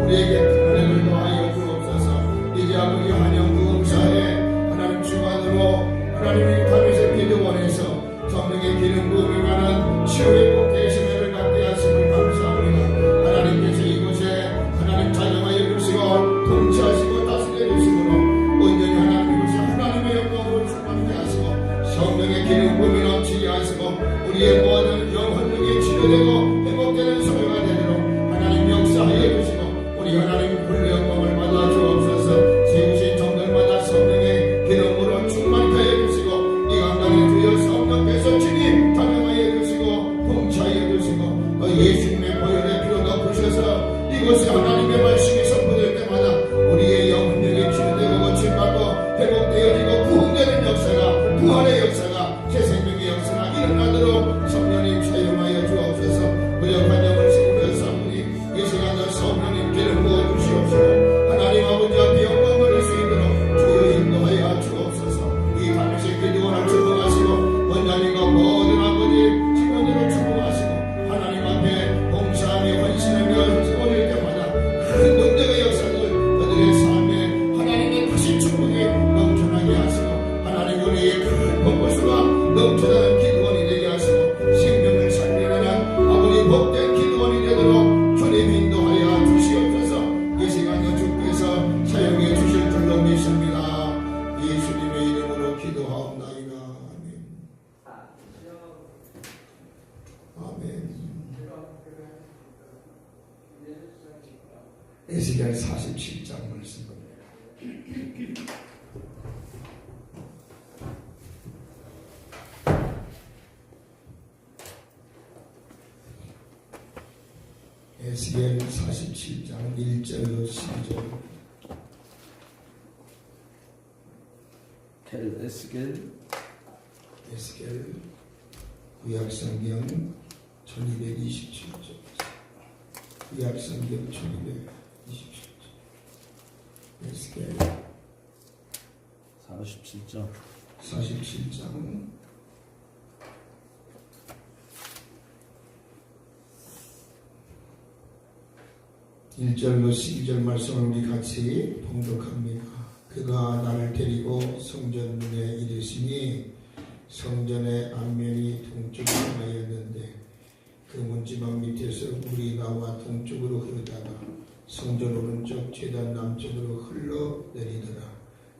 우리에게 큰 은혜를 더하여 주옵소서. 이제 아버지 한영구 음사에 하나님 주관으로 하나님의 담에서 기도원에서 성령의 기름 부음이 많은 치유의 복된 심혈을 갖게 하심을 감사합니다. 하나님께서 이곳에 하나님 자정하여 주시고 통치하시고 다스려 주시므로 온전히 하나님 이곳에 하나님의 영광으로 충만케 하시고 성령의 기름 부음이 넘치게 하시고 우리의 모든 영혼력이 치료되고 회복되는 소리가 되도록 하나님 역사하여 주시고 우리 하나님 그 영광을 받아 주옵소서. 세우신 종들마다 성령의 기름으로 충만케 하여 주시고 이 강단에 주여 성령께서 친히 담임하여 주시고 통치하여 주시고 예수님의 보혈의 피로 덮으셔서 이곳에 하나님의 말씀이 선포될 때마다 우리의 영혼력이 치유되고 고침받고 회복되어지고 부흥되는 역사가 부활의 역사가 새 생명의 역사가 일어나도록 성령님 사용하여 주옵소서. 무력한 영을 세우며 삼으니 이 시간도 성령님 기름 부어 주시옵시고 하나님 아버지 앞에 영광 돌릴 수 있도록 주여 인도하여 주옵소서. 이 밤에서 기도원을 축복하시고 원장님과 모든 아버지 직원들을 축복하시고 하나님 앞에 봉사하며 헌신하며 올릴 때마다 큰 능력의 역사들 그들의 삶에 하나님의 크신 축복이 넘쳐나게 하시고 하나님 우리의 큰 복수가 넘쳐나는 기도원이 되게 하시고 생명을 살리려는 아버지 복된 기도원이 되도록 주님 인도하여 주시옵소서. 이 시간에 주께서 사용해 주실 줄로 믿습니다. 예수님의 이름으로 기도하옵나이다. 아멘. 에스겔 47장 말씀입니다. 에스겔 47장 1절로 12절. 에스겔 구약성경 1227절. 구약성경 1227절. 에스겔 47장 1절로 12절 말씀을 우리 같이 봉독합니다. 그가 나를 데리고 성전 문에 이르시니 성전의 앞면이 동쪽으로 향하였는데 그 문지방 밑에서 물이 나와 동쪽으로 흐르다가 성전 오른쪽 제단 남쪽으로 흘러내리더라.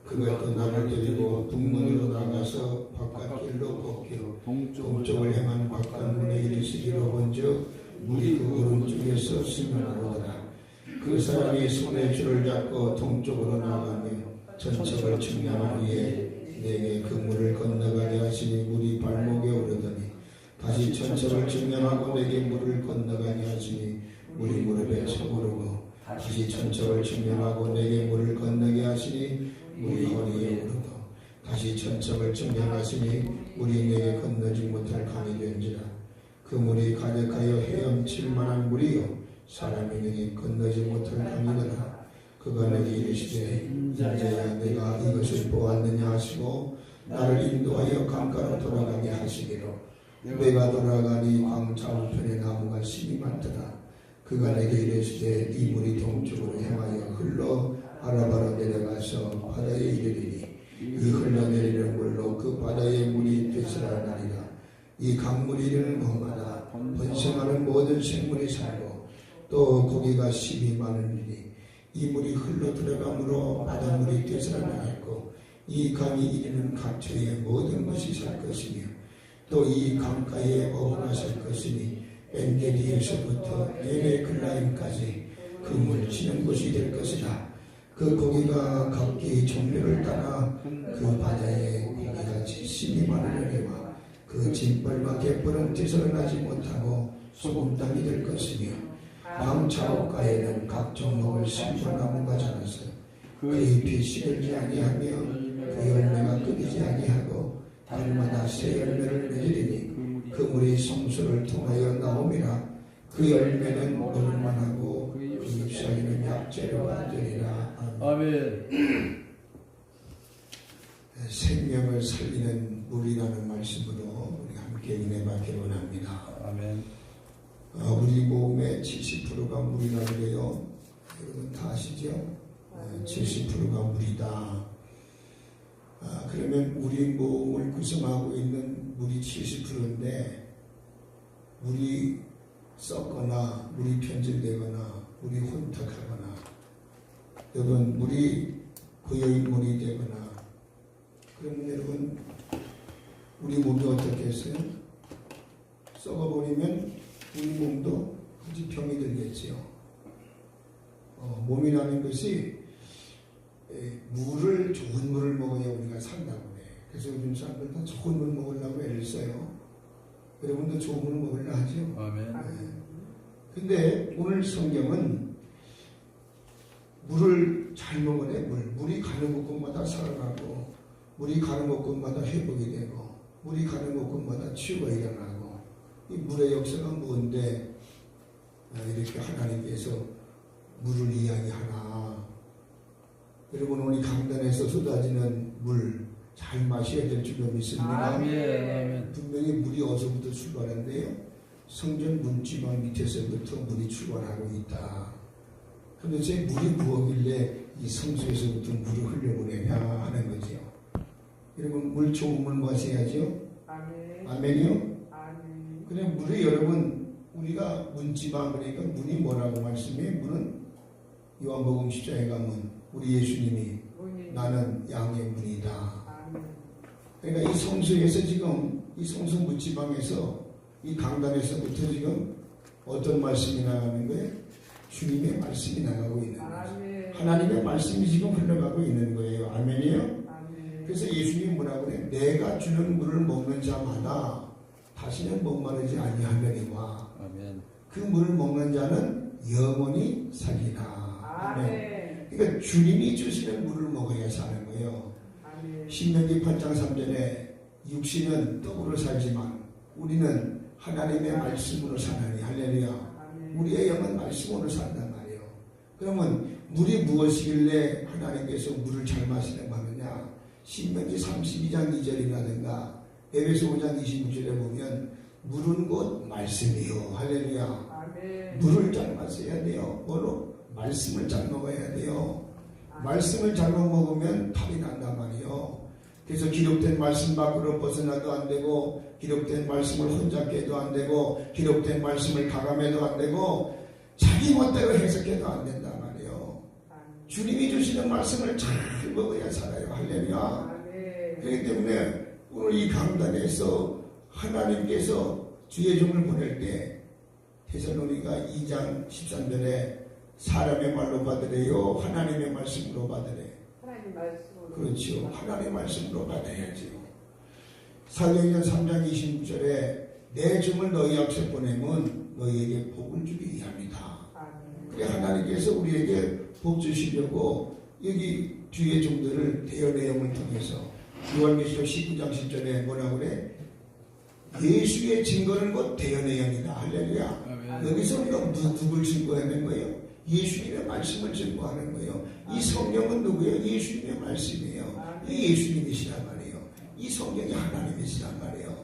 그가 또 나를 데리고 북문으로 나가서 바깥길로 걷기로 동쪽을 향한 바깥문에 이르시기로 본즉 물이 그 오른쪽에서 스며나오더라. 그 사람이 손에 줄을 잡고 동쪽으로 나가며 전척을 측량한 후에 내게 그 물을 건너가게 하시니 물이 발목에 오르더니 다시 전척을 측량하고 내게 물을 건너가게 하시니 물이 무릎에 쳐오르고 다시 전척을 측량하고 내게 물을 건너게 하시니 물이 허리에 오르고 다시 전척을 측량하시니 물이 내게 건너지 못할 강이 된지라. 그 물이 가득하여 헤엄칠 만한 물이요 사람이 능히 건너지 못할 강이더라. 그가 내게 이르시되 인자야 내가 이것을 보았느냐 하시고 나를 인도하여 강가로 돌아가게 하시기로 내가 돌아가니 광 좌우편에 나무가 심이 많더라. 그가 내게 이르시되 이 물이 동쪽으로 향하여 흘러 아라바로 내려가서 바다에 이르리니 이 흘러내리는 물로 그 바다의 물이 되스라나리라. 이 강물이 이르는 곳마다 번성하는 모든 생물이 살고 또 고기가 심이 많으니 이 물이 흘러 들어가므로 바닷물이 되스라나겠고 이 강이 이르는 각처의 모든 것이 살 것이며 또 이 강가에 어부가 살 것이니 엔게디에서부터 에레글라임까지 그 물 치는 곳이 될 것이라. 그 고기가 각기 종류를 따라 그 바다에 고기같이 심이 많으려니와 그 짐벌과 갯벌은 되살아나지 못하고 소금땅이 될 것이며 강 좌우가에는 각종 먹을 생선나무가 자라서 그 잎이 시들지 아니하며 그 열매가 끊이지 아니하고 달마다 새 열매를 맺으리니 그 물이 성소를 통하여 나옴이라. 그 열매는 먹을만하고 그 잎사귀는 약재료가 되리라. 아멘. 생명을 살리는 물이라는 말씀으로 우리 함께 은혜 받기를 원합니다. 아멘. 우리 몸의 70%가 물이라 그래요. 여러분 다 아시죠? 70%가 물이다. 그러면 우리 몸을 구성하고 있는 물이 70%인데 물이 썩거나 물이 변질되거나 물이 혼탁하거나 여러분 물이 고여인 물이 되거나 그러면 여러분 우리 몸이 어떻게 했어요? 썩어버리면 우리 몸도 굳이 병이 들겠지요. 몸이라는 것이 물을 좋은 물을 먹어야 우리가 산다고 해. 그래서 요즘 사람들 다 좋은 물 먹으려고 애를 써요. 여러분도 좋은 물 먹으려 하죠? 아멘. 근데 오늘 성경은 물을 잘 먹으래. 물이 가는 곳마다 살아나고 물이 가는 곳마다 회복이 되고 물이 가는 곳마다 치유가 일어나고 이 물의 역사가 뭔데 이렇게 하나님께서 물을 이야기하나. 여러분 우리 강단에서 쏟아지는 물 잘 마셔야 될 줄로 믿습니다. 아멘. 분명히 물이 어디서부터 출발하는데요. 성전 문지방 밑에서부터 물이 출발하고 있다. 그런데 물이 무엇길래 이 성소에서부터 물을 흘려보내냐 하는 거죠. 여러분 물 좋은 물 마셔야죠. 아멘이요? 아멘. 그래 물이 여러분 우리가 문지방 그러니까 문이 뭐라고 말씀해? 문은 요한복음 10장에 가면 우리 예수님이 나는 양의 문이다. 그러니까 이 성소에서 지금 이 성소 문지방에서 이 강단에서부터 지금 어떤 말씀이 나가는 거예요? 주님의 말씀이 나가고 있는 거예요. 하나님의 말씀이 지금 흘러가고 있는 거예요. 아멘이요? 아멘. 그래서 예수님이 뭐라고 그래? 내가 주는 물을 먹는 자마다 다시는 목마르지 아니하려니와 아멘. 그 물을 먹는 자는 영원히 살리라. 아멘. 그러니까 주님이 주시는 물을 먹어야 사는 거예요. 아멘. 신명기 8장 3절에 육신은 떡으로 살지만 우리는 하나님의 말씀으로 사나니. 할렐루야. 아멘. 우리의 영은 말씀으로 산단 말이에요. 그러면 물이 무엇이길래 하나님께서 물을 잘 마시려고 하느냐? 신명기 32장 2절이라든가 에베소 5장 29절에 보면 물은 곧 말씀이요. 할렐루야. 아멘. 물을 잘 마셔야 돼요. 뭐로? 말씀을 잘 먹어야 돼요. 말씀을 잘못 먹으면 탈이 난단 말이에요. 그래서 기록된 말씀 밖으로 벗어나도 안 되고 기록된 말씀을 혼자 깨도 안 되고 기록된 말씀을 가감해도 안 되고 자기 멋대로 해석해도 안 된단 말이에요. 주님이 주시는 말씀을 잘 먹어야 살아요. 할렐루야. 그렇기 때문에 오늘 이 강단에서 하나님께서 주의 종을 보낼 때 데살로니가 2장 13절에 사람의 말로 받으래요? 하나님의 말씀으로 받으래? 하나님 말씀으로. 그렇죠. 하나님의 말씀으로 받아야지요. 사도행전 3장 26절에 내 종을 너희 앞에 보내면 너희에게 복을 주기 위함이다. 그래 하나님께서 우리에게 복 주시려고 여기 주의 종들을 대언내용을 통해서 요한계시록 19장 10절에 뭐라고 그래? 예수의 증거는 곧 대언내용이다. 할렐루야. 아멘. 여기서 우리가 누굴 증거하는 거예요? 예수님의 말씀을 증거하는 거예요. 이 성경은 누구예요? 예수님의 말씀이에요. 이 예수님이시란 말이에요. 이 성경이 하나님이시란 말이에요.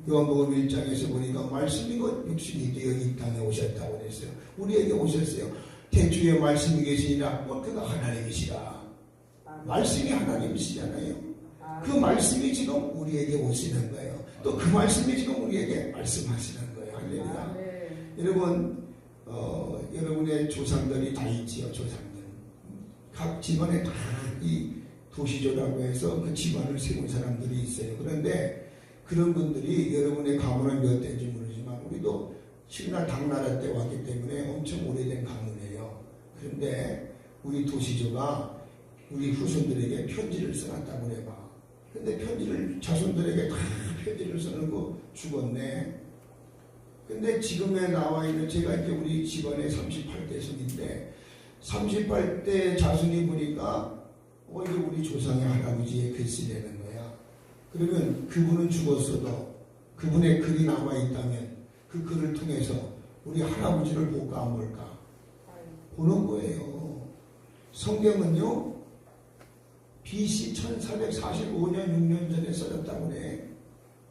요한복음 1장에서 보니까 말씀이 곧 육신이 되어 이 땅에 오셨다고 그랬어요. 우리에게 오셨어요. 태초에 말씀이 계시니라 그가 하나님이시라. 말씀이 하나님이시잖아요. 그 말씀이 지금 우리에게 오시는 거예요. 또 그 말씀이 지금 우리에게 말씀하시는 거예요. 할렐루야. 여러분 여러분의 조상들이 다 있지요. 조상들 각 집안에 다 이 도시조라고 해서 그 집안을 세운 사람들이 있어요. 그런데 그런 분들이 여러분의 가문은 몇 대인지 모르지만 우리도 신라 당나라 때 왔기 때문에 엄청 오래된 가문이에요. 그런데 우리 도시조가 우리 후손들에게 편지를 써놨다고 해봐. 근데 편지를 자손들에게 다 편지를 써놓고 죽었네. 근데 지금에 나와 있는 제가 이제 우리 집안의 38대 손인데 38대 자손이 보니까 이게 우리 조상의 할아버지의 글씨라는 거야. 그러면 그분은 죽었어도 그분의 글이 남아 있다면 그 글을 통해서 우리 할아버지를 볼까 안 볼까 보는 거예요. 성경은요 BC 1445년 6년 전에 써졌다고 그래.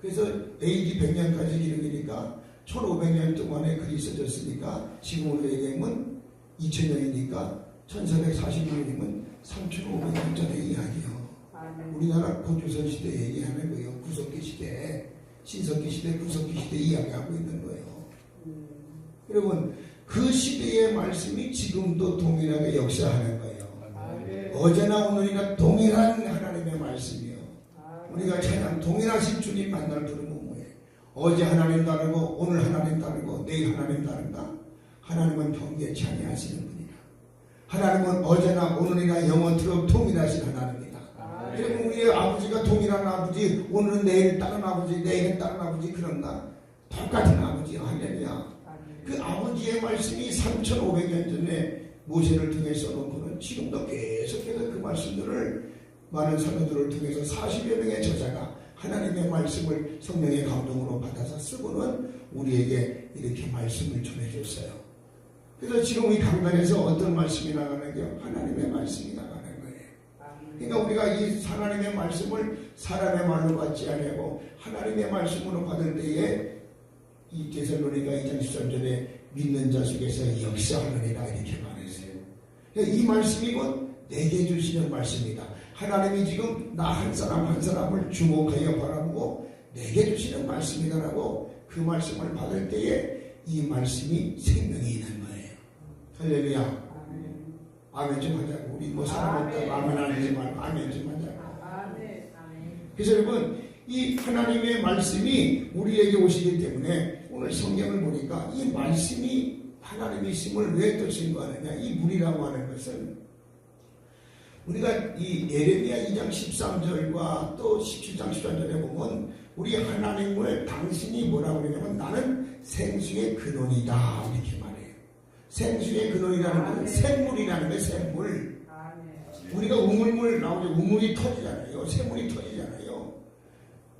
그래서 AD 100년까지 기록이니까 1500년 동안에 글이 써졌으니까 지금으로 얘기하면 2000년이니까 1446년이면 3500년 전의 이야기요. 아멘. 우리나라 고조선 시대 얘기하는 거예요. 구석기 시대, 신석기 시대, 구석기 시대 이야기하고 있는 거예요. 여러분, 그 시대의 말씀이 지금도 동일하게 역사하는 거예요. 아멘. 어제나 오늘이나 동일한 하나님의 말씀이요. 아멘. 우리가 찬양 동일하신 주님 만날 부르면 뭐예요? 어제 하나님 다르고 오늘 하나님 다르고 내일 하나님 다른가? 하나님은 평기에 찬양하시는 분이라. 하나님은 어제나 오늘이나 영원토록 동일하신 하나님이다. 아멘. 여러분, 우리의 아버지가 동일한 아버지, 오늘은 내일 다른 아버지, 내일은 다른 아버지 그런가? 똑같은 아버지. 할렐루야. 그 아버지의 말씀이 3500년 전에 모세를 통해서 놓고는 지금도 계속해서 그 말씀들을 많은 사도들을 통해서 40여 명의 저자가 하나님의 말씀을 성령의 감동으로 받아서 쓰고는 우리에게 이렇게 말씀을 전해줬어요. 그래서 지금 이 강단에서 어떤 말씀이 나가는겨? 하나님의 말씀이 나가는 거예요. 그러니까 우리가 이 하나님의 말씀을 사람의 말로 받지 아니하고 하나님의 말씀으로 받을 때에 이 데살로니가 2장 13절에 믿는 자 속에서 역사하느니라 이렇게 말했어요. 이 말씀이 곧 내게 주시는 말씀이다. 하나님이 지금 나 한 사람 한 사람을 주목하여 바라보고 내게 주시는 말씀이다라고 그 말씀을 받을 때에 이 말씀이 생명이 있는 거예요. 할렐루야. 아멘. 아멘 좀 하자고. 우리 뭐 사람 없다고 아멘 안 하지 말고 아멘 좀 하자고. 아멘. 그래서 여러분, 이 하나님의 말씀이 우리에게 오시기 때문에 오늘 성경을 보니까 이 말씀이 하나님의 있음을 왜 또 증거하느냐? 이 물이라고 하는 것은 우리가 이 예레미야 2장 13절과 또 17장 13절에 보면 우리 하나님을 당신이 뭐라고 그러냐면 나는 생수의 근원이다 이렇게 말해요. 생수의 근원이라는 것은 샘물이라는 거예요. 샘물. 우리가 우물물 나오죠. 우물이 터지잖아요. 샘물이 터지잖아요.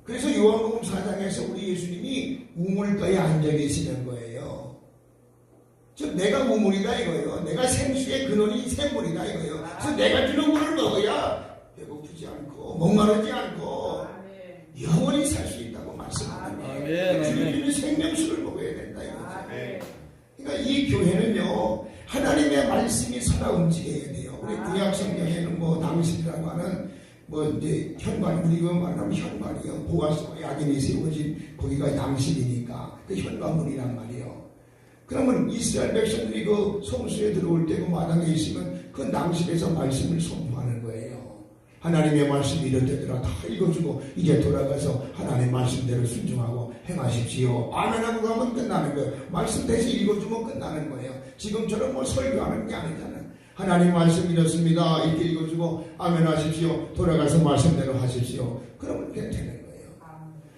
그래서 요한복음 4장에서 우리 예수님이 우물가에 앉아 계시는 거예요. 즉 내가 우물이다 이거예요. 내가 생수의 근원이 샘물이다 이거예요. 그래서 내가 주는 물을 먹어야 배고프지 않고 목마르지 않고 영원히 살 수 있다고 말씀하는 거예요. 주님이 생명수를 먹어야 된다 이거죠. 그러니까 이 교회는요 하나님의 말씀이 살아 움직여야 돼요. 우리 구약 성경에는 뭐 낭실이라고 하는 뭐 이제 현관, 우리가 말하면 현관이요. 보아서 야긴이 세워진 거기가 낭실이니까 그 현관문이란 말이에요. 그러면 이스라엘 백성들이 그 성수에 들어올 때 그 마당에 있으면 그 낭실에서 말씀을 선포하는 거예요. 하나님의 말씀이 이럴 때들아 다 읽어주고 이제 돌아가서 하나님의 말씀대로 순종하고 행하십시오. 아멘하고 가면 끝나는 거예요. 말씀 대신 읽어주면 끝나는 거예요. 지금처럼 뭐 설교하는 게 아니잖아요. 하나님 말씀 이렇습니다. 이렇게 읽어주고 아멘 하십시오. 돌아가서 말씀대로 하십시오. 그러면 그게 되는 거예요.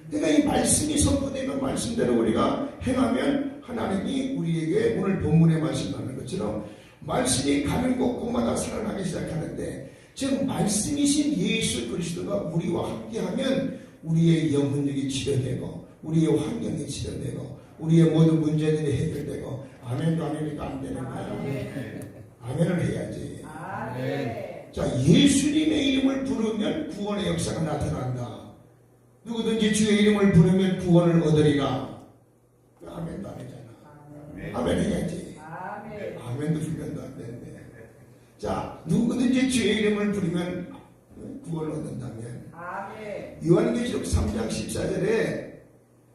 그러니까 이 말씀이 선포되면 말씀대로 우리가 행하면 하나님이 우리에게 오늘 본문에 말씀하는 것처럼 말씀이 가는 곳곳마다 살아나기 시작하는데 즉 말씀이신 예수 그리스도가 우리와 함께하면 우리의 영혼력이 치료되고 우리의 환경이 치료되고 우리의 모든 문제들이 해결되고 아멘도 아니니까 안 되는 거예요. 아멘을 해야지. 아멘. 자, 예수님의 이름을 부르면 구원의 역사가 나타난다. 누구든지 주의 이름을 부르면 구원을 얻으리라. 아멘도 아니잖아. 아멘 해야지. 아멘. 아멘도 훈련도 안 되는데. 자, 누구든지 주의 이름을 부르면 구원을 얻는다면. 아멘. 요한계시록 3장 14절에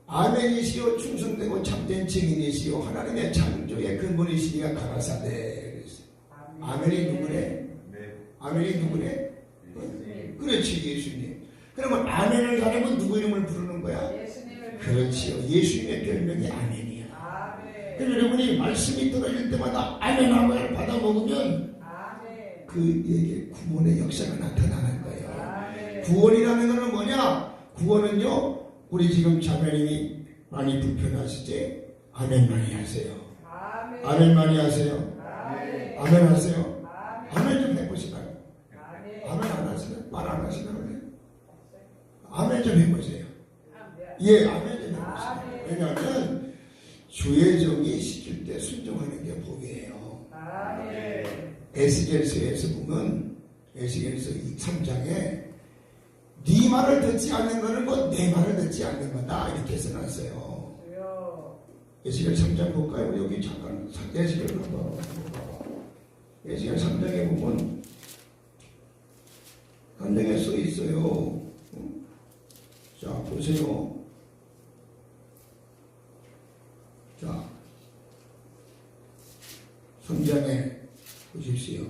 아멘이시오 충성되고 참된 증인이시오 하나님의 창조의 근본이시니가 가라사대. 아멘이 누구래? 아멘이 누구래? 그렇지, 예수님. 그러면 아멘을 하려면 누구 이름을 부르는 거야? 그렇지요. 예수님의 별명이 아멘이야. 그래서 여러분이 말씀이 떨어질 때마다 아멘 한번 받아 먹으면 그에게 구원의 역사가 나타나는 거예요. 구원이라는 것은 뭐냐? 구원은요, 우리 지금 자매님이 많이 불편하시지? 아멘 많이 하세요. 아멘 많이 하세요. 아멘 하세요. 아멘 좀 해보시나요? 아멘 안 하시나요? 말 안 하시나요? 아멘 좀 해보세요. 예, 아멘 좀 해보세요. 왜냐하면 주의 정이 시킬 때 순종하는 게 복이에요. 에스겔서에서 보면 에스겔서 3장에 네 말을 듣지 않는 것은 뭐 내 말을 듣지 않는 거다 이렇게 써놨어요. 에스겔 3장 볼까요? 여기 잠깐 에스겔 한번 볼까요? 예수님 3장에 보면 3장에 써 있어요. 자, 보세요. 자, 3장에 보십시오.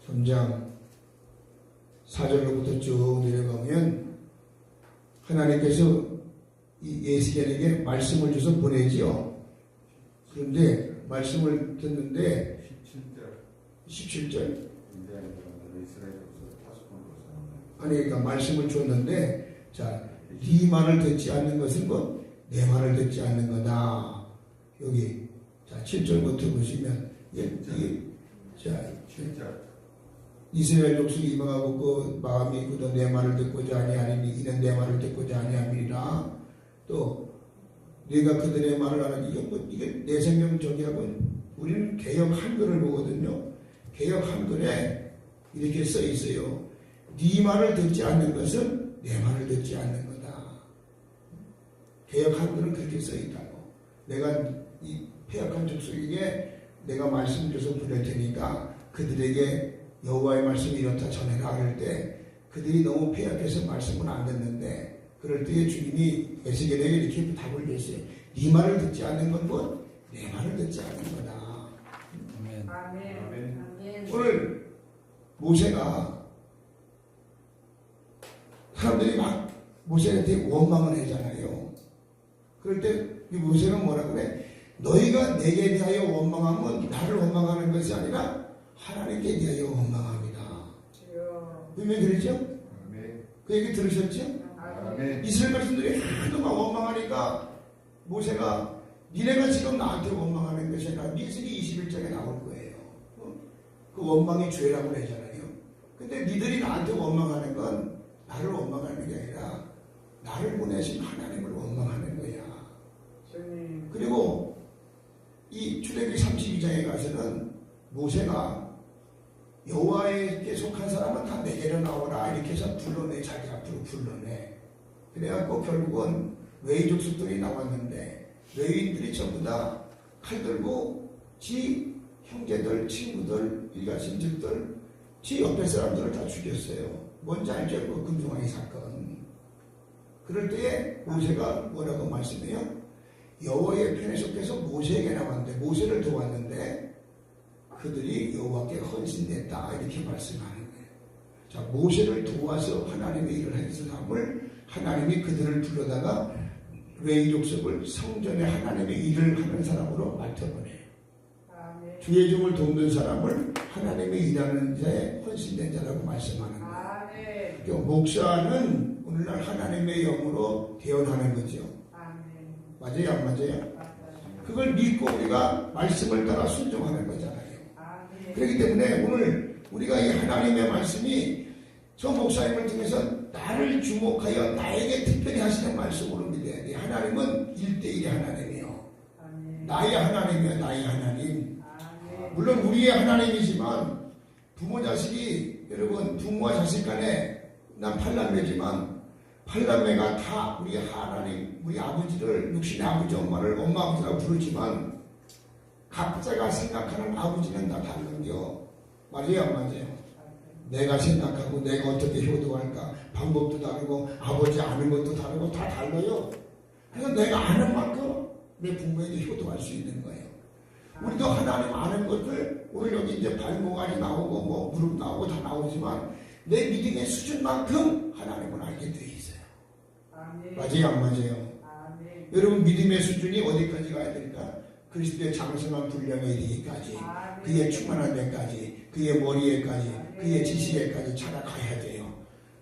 3장 4절로부터 쭉 내려가면 하나님께서 이 예수님에게 말씀을 줘서 보내지요. 그런데 말씀을 듣는데 17절 아니 그러니까 말씀을 줬는데 자, 네 말을 듣지 않는 것은 뭐 내 말을 듣지 않는 거다. 여기 자 7절부터 보시면 자 이스라엘 족속이 임하고 그 마음이 굳어 내 말을 듣고자 아니하니 이는 내 말을 듣고자 아니함이라. 또 네가 그들의 말을 안 하니 이게 내 생명 저기하고 우리는 개역 한글을 보거든요. 개역 한글에 이렇게 써 있어요. 네 말을 듣지 않는 것은 내 말을 듣지 않는 거다. 개역 한글은 그렇게 써 있다고. 내가 이 패역한 족속에게 내가 말씀 줘서 보낼 테니까 그들에게 여호와의 말씀이 이렇다 전해라 할 때 그들이 너무 패역해서 말씀을 안 듣는데 그럴 때에 주님이 에스겔에게 이렇게 답을 줬어요. 네 말을 듣지 않는 건 뭐? 내 말을 듣지 않는 거다. 아멘. 아멘. 오늘 모세가 사람들이 막 모세한테 원망을 하잖아요. 그럴 때 이 모세는 뭐라 그래? 너희가 내게 대하여 원망하면 나를 원망하는 것이 아니라 하나님께 대하여 원망합니다. 분명히 그러죠? 그 얘기 들으셨죠? 이스라엘 백성들이 하도 막 원망하니까 모세가 니네가 지금 나한테 원망하는 것이 아니라 민수기 21장에 나올 거예요. 그 원망이 죄라고 그러잖아요. 근데 니들이 나한테 원망하는 건 나를 원망하는 게 아니라 나를 보내신 하나님을 원망하는 거야. 그리고 이 출애굽기 32장에 가서는 모세가 여호와에게 속한 사람은 다 내게로 나오라 이렇게 해서 불러내. 자기 앞으로 불러내. 그래갖고 결국은 외의 족속들이 나왔는데 외인들이 전부 다 칼 들고 지 형제들, 친구들, 일가친척들, 지 옆에 사람들을 다 죽였어요. 뭔지 알죠? 그 금송아지 사건. 그럴 때에 모세가 뭐라고 말씀해요? 여호와의 편에 속해서 모세에게 나왔는데 모세를 도왔는데 그들이 여호와께 헌신됐다 이렇게 말씀하는 거예요. 자, 모세를 도와서 하나님의 일을 한 사람을 하나님이 그들을 불러다가 레위 족속을 성전에 하나님의 일을 하는 사람으로 맡아보내요. 주의 종을 돕는 사람을 하나님의 일하는 자에 헌신된 자라고 말씀하는 거예요. 그러니까 목사는 오늘날 하나님의 영으로 대언하는 거죠. 맞아요, 안 맞아요? 그걸 믿고 우리가 말씀을 따라 순종하는 거잖아요. 그렇기 때문에 오늘 우리가 이 하나님의 말씀이 저 목사님을 통해서 나를 주목하여 나에게 특별히 하시는 말씀으로 믿어야 돼. 하나님은 1대1의 하나님이요. 나의 하나님이요, 나의 하나님. 물론 우리의 하나님이지만 부모 자식이 여러분 부모와 자식 간에 난 팔남매지만 팔남매가 다 우리 하나님, 우리 아버지를 육신의 아버지 엄마를 엄마 아버지라고 부르지만 각자가 생각하는 아버지는 다 다른겨. 맞아요, 안 맞아요? 내가 생각하고 내가 어떻게 효도할까 방법도 다르고 아버지 아는 것도 다르고 다 달라요. 그래서 내가 아는 만큼 내 부모에게 효도할 수 있는 거예요. 우리도 하나님 아는 것을 오늘 여기 이제 발목알이 나오고 뭐 무릎 나오고 다 나오지만 내 믿음의 수준만큼 하나님을 알게 돼 있어요. 맞아요, 안 맞아요? 여러분 믿음의 수준이 어디까지 가야 될까? 그리스도의 장성한 분량에 이르기까지, 그의 충만한 데까지, 그의 머리에까지, 그의 지식에까지 찾아가야 돼요.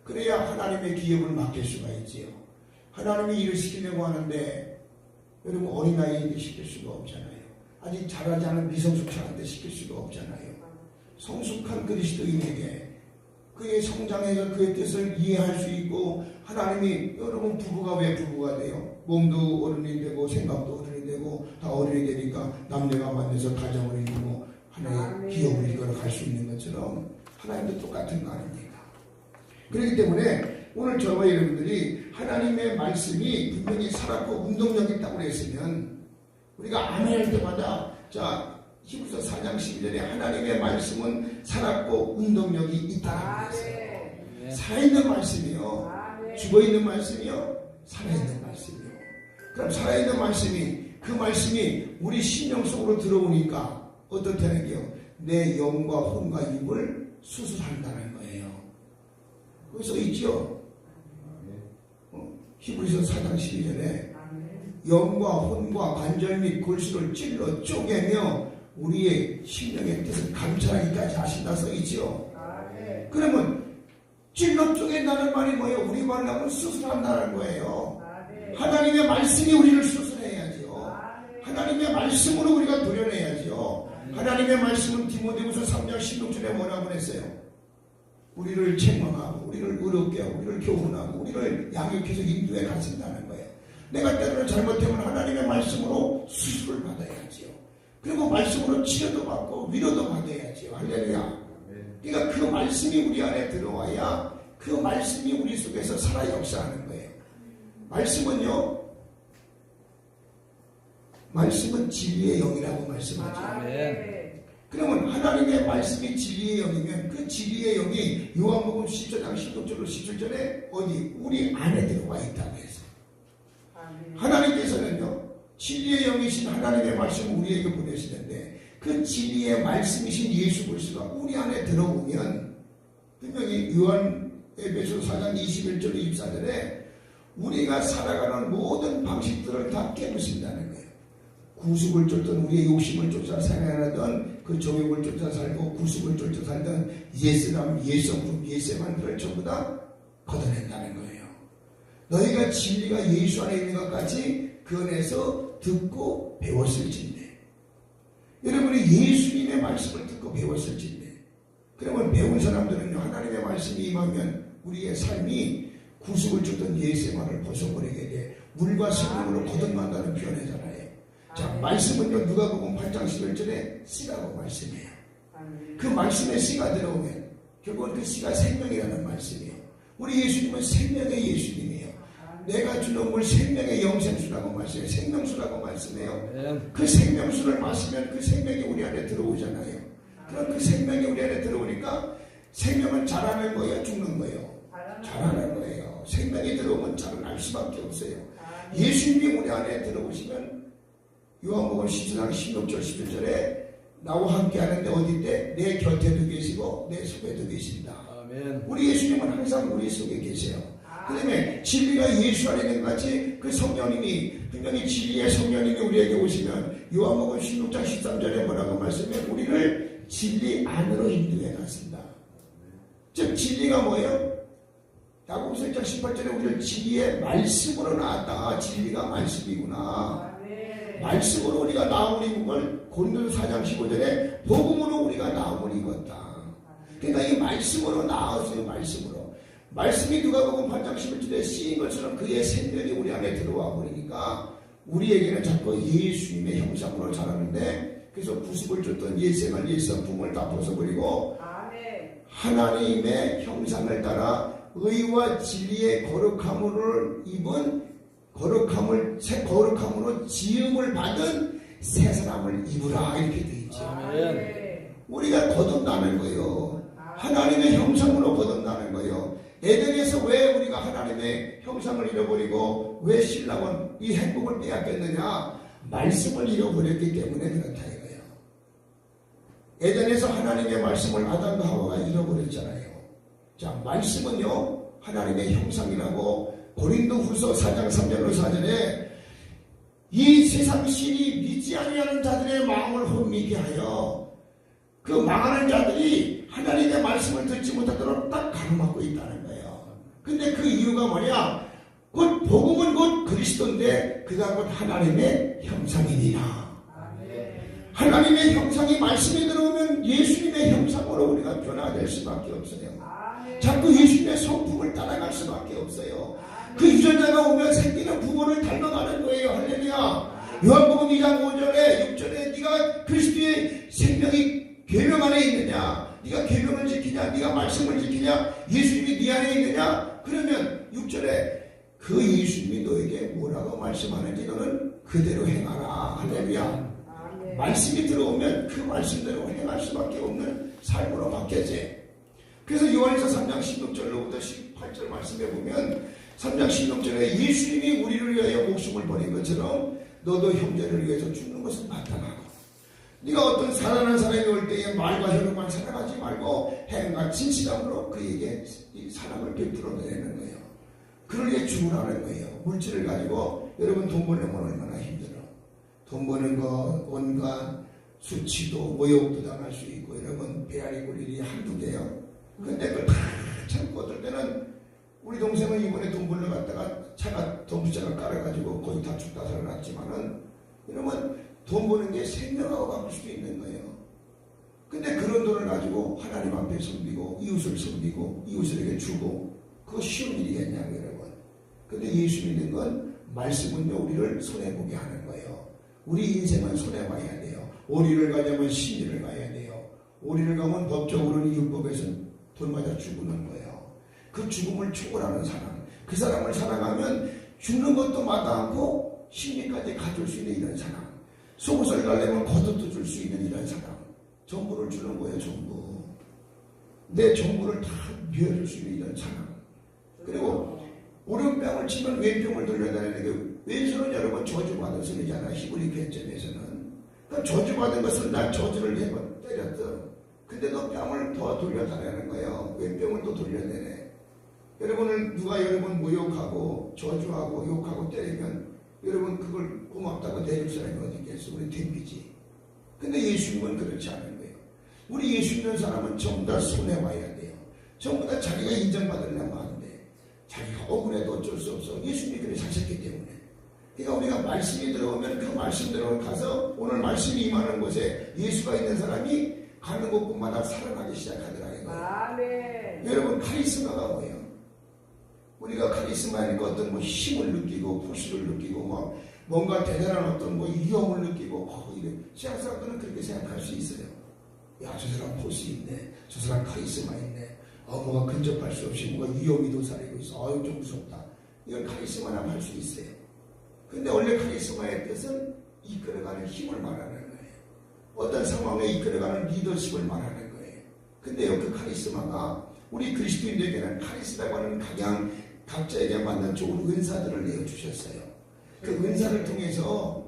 그래야 하나님의 기업을 맡길 수가 있지요. 하나님이 일을 시키려고 하는데 여러분 어린아이에게 시킬 수가 없잖아요. 아직 자라지 않은 미성숙자한테 시킬 수가 없잖아요. 성숙한 그리스도인에게 그의 성장해서 그의 뜻을 이해할 수 있고 하나님이 여러분 부부가 왜 부부가 돼요? 몸도 어른이 되고 생각도 어른이 되고 다 어른이 되니까 남녀가 만나서 가정을 이루고 하나의 기업을 이끌어갈 수 있는 것처럼 하나님도 똑같은 거 아닙니까? 그렇기 때문에 오늘 저와 여러분들이 하나님의 말씀이 분명히 살았고 운동력 있다고 했으면 우리가 아멘 할 때마다 자, 히브리서 4장 12절에 하나님의 말씀은 살았고 운동력이 있다라고 했어요. 살아있는 말씀이요. 죽어있는 말씀이요. 살아있는 말씀이요. 그럼 살아있는 말씀이, 그 말씀이 우리 심령 속으로 들어오니까 어떻다는 게요? 내 영과 혼과 육을 수술한다는 거예요. 거기서 있죠. 히브리서 4장 12절에 영과 혼과 관절 및 골수를 찔러 쪼개며 우리의 심령의 뜻을 감찰하기까지 하신다 써 있죠. 그러면 찔러 쪼갠다는 말이 뭐예요? 우리 말로 하면 수술한다는 거예요. 하나님의 말씀이 우리를 수술해야죠. 하나님의 말씀으로 우리가 도려내야죠. 하나님의 말씀은 디모데후서 3장 16절에 뭐라고 했어요? 우리를 책망하고 우리를 의롭게 하고 우리를 교훈하고 우리를 양육해서 인도에 가신다는 거예요. 내가 때로는 잘못하면 하나님의 말씀으로 수술을 받아야지요. 그리고 말씀으로 치료도 받고 위로도 받아야지요. 할렐루야. 그러니까 그 말씀이 우리 안에 들어와야 그 말씀이 우리 속에서 살아 역사하는 거예요. 말씀은 진리의 영이라고 말씀하죠. 그러면 하나님의 말씀이 진리의 영이면 그 진리의 영이 요한복음 14장 16절로 17절에 어디 우리 안에 들어와 있다고 해서 하나님께서는요 진리의 영이신 하나님의 말씀을 우리에게 보내시는데 그 진리의 말씀이신 예수 그리스도가 우리 안에 들어오면 분명히 에베소 4장 21절 24절에 우리가 살아가는 모든 방식들을 다 깨부신다는 거예요. 구속을 쫓던 우리의 욕심을 쫓아 살아가던 그 정욕을 쫓아 살고 구속을 쫓아 살던 옛사람, 옛성품, 옛세만들을 전부 다 걷어낸다는 거예요. 너희가 진리가 예수 안에 있는 것까지 그 안에서 듣고 배웠을진데 여러분이 예수님의 말씀을 듣고 배웠을진데 그러면 배운 사람들은요 하나님의 말씀이 임하면 우리의 삶이 구속을 쫓던 옛생활을 벗어버리게 돼 물과 성령으로 거듭난다는 표현이잖아요. 자, 말씀은요 누가복음 8장 11절에 씨라고 말씀해요. 그 말씀에 씨가 들어오면 결국은 그 씨가 생명이라는 말씀이에요. 우리 예수님은 생명의 예수님이에요. 내가 주는 물 생명의 영생수라고 말씀해요. 생명수라고 말씀해요. 그 생명수를 마시면 그 생명이 우리 안에 들어오잖아요. 그럼 그 생명이 우리 안에 들어오니까 생명은 자라는 거예요, 죽는 거예요? 자라는 거예요. 생명이 들어오면 자라날 수밖에 없어요. 예수님이 우리 안에 들어오시면 요한복음 14장 16절 17절에 나와 함께 하는데 어디 때? 내 곁에도 계시고 내 속에도 계신다. 아멘. 우리 예수님은 항상 우리 속에 계세요. 그 다음에 진리가 예수 안에 있는 것 같이 그 성령님이 분명히 진리의 성령님이 우리에게 오시면 요한복음 16장 13절에 뭐라고 말씀해? 우리를 진리 안으로 인도해 갔습니다. 즉 진리가 뭐예요? 야고보서 1장 18절에 우리를 진리의 말씀으로 낳았다. 진리가 말씀이구나. 말씀으로 우리가 나음을 입은 걸 고린도서 4장 15절에 복음으로 우리가 나음을 입었다. 그러니까 이 말씀으로 나았어요. 말씀이 누가복음 8장 11절에 쓰인 것처럼 그의 생명이 우리 안에 들어와 버리니까 우리에게는 자꾸 예수님의 형상으로 자라는데 그래서 구습을 줬던 옛생활 옛성품을 다 벗어버리고 하나님의 형상을 따라 의와 진리의 거룩함을 입은 거룩함으로 지음을 받은 새 사람을 입으라 이렇게 되어 있죠. 우리가 거듭나는 거예요. 하나님의 형상으로 거듭나는 거예요. 에덴에서 왜 우리가 하나님의 형상을 잃어버리고 왜 신랑은 이 행복을 빼앗겼느냐? 말씀을 잃어버렸기 때문에 그렇다 이거예요. 에덴에서 하나님의 말씀을 아담과 하와가 잃어버렸잖아요. 자, 말씀은요 하나님의 형상이라고 고린도후서 4장 3절로 4절에 이 세상 신이 믿지 아니하는 자들의 마음을 혼미케 하여 그 망하는 자들이 하나님의 말씀을 듣지 못하도록 딱 가로막고 있다는 거예요. 근데 그 이유가 뭐냐? 곧 복음은 곧 그리스도인데 그가 곧 하나님의 형상이니라. 하나님의 형상이 말씀에 들어오면 예수님의 형상으로 우리가 변화될 수밖에 없어요. 자꾸 예수님의 성품을 따라갈 수밖에 없어요. 그 유전자가 오면 생기는 부모를 닮아가는 거예요. 할렐루야. 요한복음 2장 5절에 6절에 네가 그리스도의 생명이 계명 안에 있느냐, 네가 계명을 지키냐, 네가 말씀을 지키냐, 예수님이 네 안에 있느냐. 그러면 6절에 그 예수님이 너에게 뭐라고 말씀하는지 너는 그대로 행하라. 할렐루야. 말씀이 들어오면 그 말씀대로 행할 수밖에 없는 삶으로 바뀌어져. 그래서 요한일서 3장 16절로부터 18절 말씀에 보면 3장 16절에 예수님이 우리를 위하여 목숨을 버린 것처럼 너도 형제를 위해서 죽는 것은 마땅하고 네가 어떤 살아난 사람이 올 때에 말과 혀로만 살아가지 말고 행과 진실함으로 그에게 이 사랑을 베풀어 내는 거예요. 그를 위해 죽으라는 거예요. 물질을 가지고 여러분 돈 버는 건 얼마나 힘들어. 돈 버는 거 온갖 수치도 모욕도 당할 수 있고 여러분 배앓이 볼 일이 한두 개요. 근데 그걸 다 참고 어떨 때는 우리 동생은 이번에 돈 벌러 갔다가 차가 덤프차가 깔아가지고 거의 다 죽다 살아났지만은 이러면 돈 버는 게 생명하고 바꿀 수도 있는 거예요. 근데 그런 돈을 가지고 하나님 앞에 섬기고 이웃을 섬기고 이웃에게 주고 그거 쉬운 일이겠냐고 여러분. 근데 예수 믿는 건 말씀은요 우리를 손해보게 하는 거예요. 우리 인생은 손해봐야 돼요. 오리를 가려면 심리를 가야 돼요. 오리를 가면 법적으로는 율법에서는 돈 맞아 죽는 거예요. 그 죽음을 초월하는 사람, 그 사람을 사랑하면 죽는 것도 마다않고 심리까지 가질 수 있는 이런 사람, 속옷을 달래면 겉옷도 줄 수 있는 이런 사람, 전부를 주는 거예요. 전부 내 전부를 다 비워줄 수 있는 이런 사람. 그리고 오른뺨을 치면 왼병을 돌려다니는 게 왼손은 여러분 저주받은 손이잖아. 히브리 개념에서는. 그러니까 저주받은 것은 난 저주를 해봐 때렸어. 근데 너 뺨을 더 돌려달라는 거예요. 왼병을 또 돌려내네. 여러분을 누가 여러분 모욕하고 저주하고 욕하고 때리면 여러분 그걸 고맙다고 내줄 사람이 어디 있겠어? 우리 덤비지. 근데 예수님은 그렇지 않은 거예요. 우리 예수 믿는 사람은 전부 다 손해봐야 돼요. 전부 다 자기가 인정받으려면 안 돼. 자기가 억울해도 어쩔 수 없어. 예수님이 그렇게 사셨기 때문에. 그러니까 우리가 말씀이 들어오면 그 말씀대로 가서 오늘 말씀이 임하는 곳에 예수가 있는 사람이 가는 곳마다 살아나기 시작하더라고요. 아멘. 여러분 카리스마가 뭐예요? 우리가 카리스마니까 어떤 뭐 힘을 느끼고 포스를 느끼고 뭐 뭔가 대단한 어떤 뭐 위험을 느끼고 이래. 세상 사람들은 그렇게 생각할 수 있어요. 야, 저 사람 포스 있네. 저 사람 카리스마 있네. 뭐가 근접할 수 없이 뭔가 위험이 도사리고 있어. 좀 무섭다. 이건 카리스마라고 할 수 있어요. 근데 원래 카리스마의 뜻은 이끌어가는 힘을 말하는 거예요. 어떤 상황에 이끌어가는 리더십을 말하는 거예요. 근데요, 그 카리스마가 우리 그리스도인들에게는 카리스라고 하는 각양 각자에게 맞는 좋은 은사들을 내어주셨어요. 그 은사를 통해서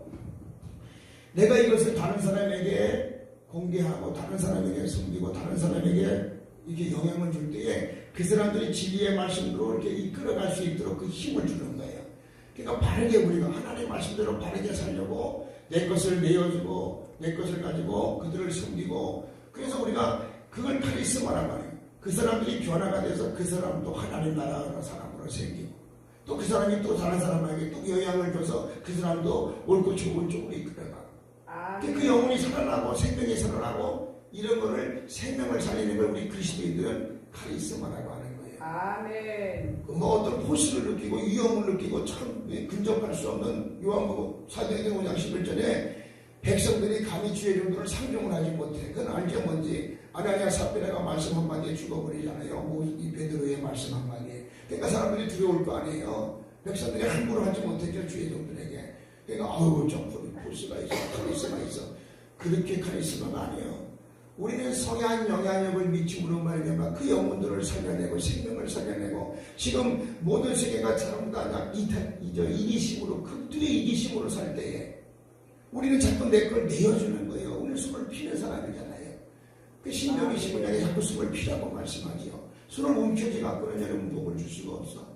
내가 이것을 다른 사람에게 공개하고 다른 사람에게 숨기고 다른 사람에게 이렇게 영향을 줄 때에 그 사람들이 진리의 말씀으로 이렇게 이끌어갈 수 있도록 그 힘을 주는 거예요. 그러니까 바르게 우리가 하나님의 말씀대로 바르게 살려고 내 것을 내어주고 내 것을 가지고 그들을 섬기고 그래서 우리가 그걸 카리스마란 말이에요. 그 사람들이 변화가 돼서 그 사람도 하나님 나라 사람으로 생기고 또 그 사람이 또 다른 사람에게 또 영향을 줘서 그 사람도 옳고 좋은 쪽으로 이끌어가고 그 영혼이 살아나고 생명이 살아나고 이런 거를 생명을 살리는 걸 우리 그리스도인들은 카리스마라고 하는 거예요. 아멘. 뭐 어떤 포스를 느끼고 위험을 느끼고 참 근접할 수 없는 요한복음 4장 5장 11절에 백성들이 감히 주의 정도를 상종을 하지 못해. 그건 알죠 뭔지. 아나니아 삽비라가 말씀 한마디에 죽어버리잖아요. 이 베드로의 말씀 한마디에. 그러니까 사람들이 두려울 거 아니에요. 백성들이 함부로 하지 못했죠 주의 종들에게. 그러니까 아우 좀 포스가 있어 카리스마 있어. 그렇게 카리스마가 아니에요. 우리는 성향 영향력을 미침으로 말미암아 그 영혼들을 살려내고 생명을 살려내고 지금 모든 세계가 전부 다 이기심으로 극들의 이기심으로 살 때에 우리는 자꾸 내 걸 내어주는 거예요. 오늘 숨을 피는 사람이잖아요. 그 신명기 15장에 자꾸 숨을 피라고 말씀하지요. 술을 움켜쥐 갖고는 여러분 복을 줄 수가 없어.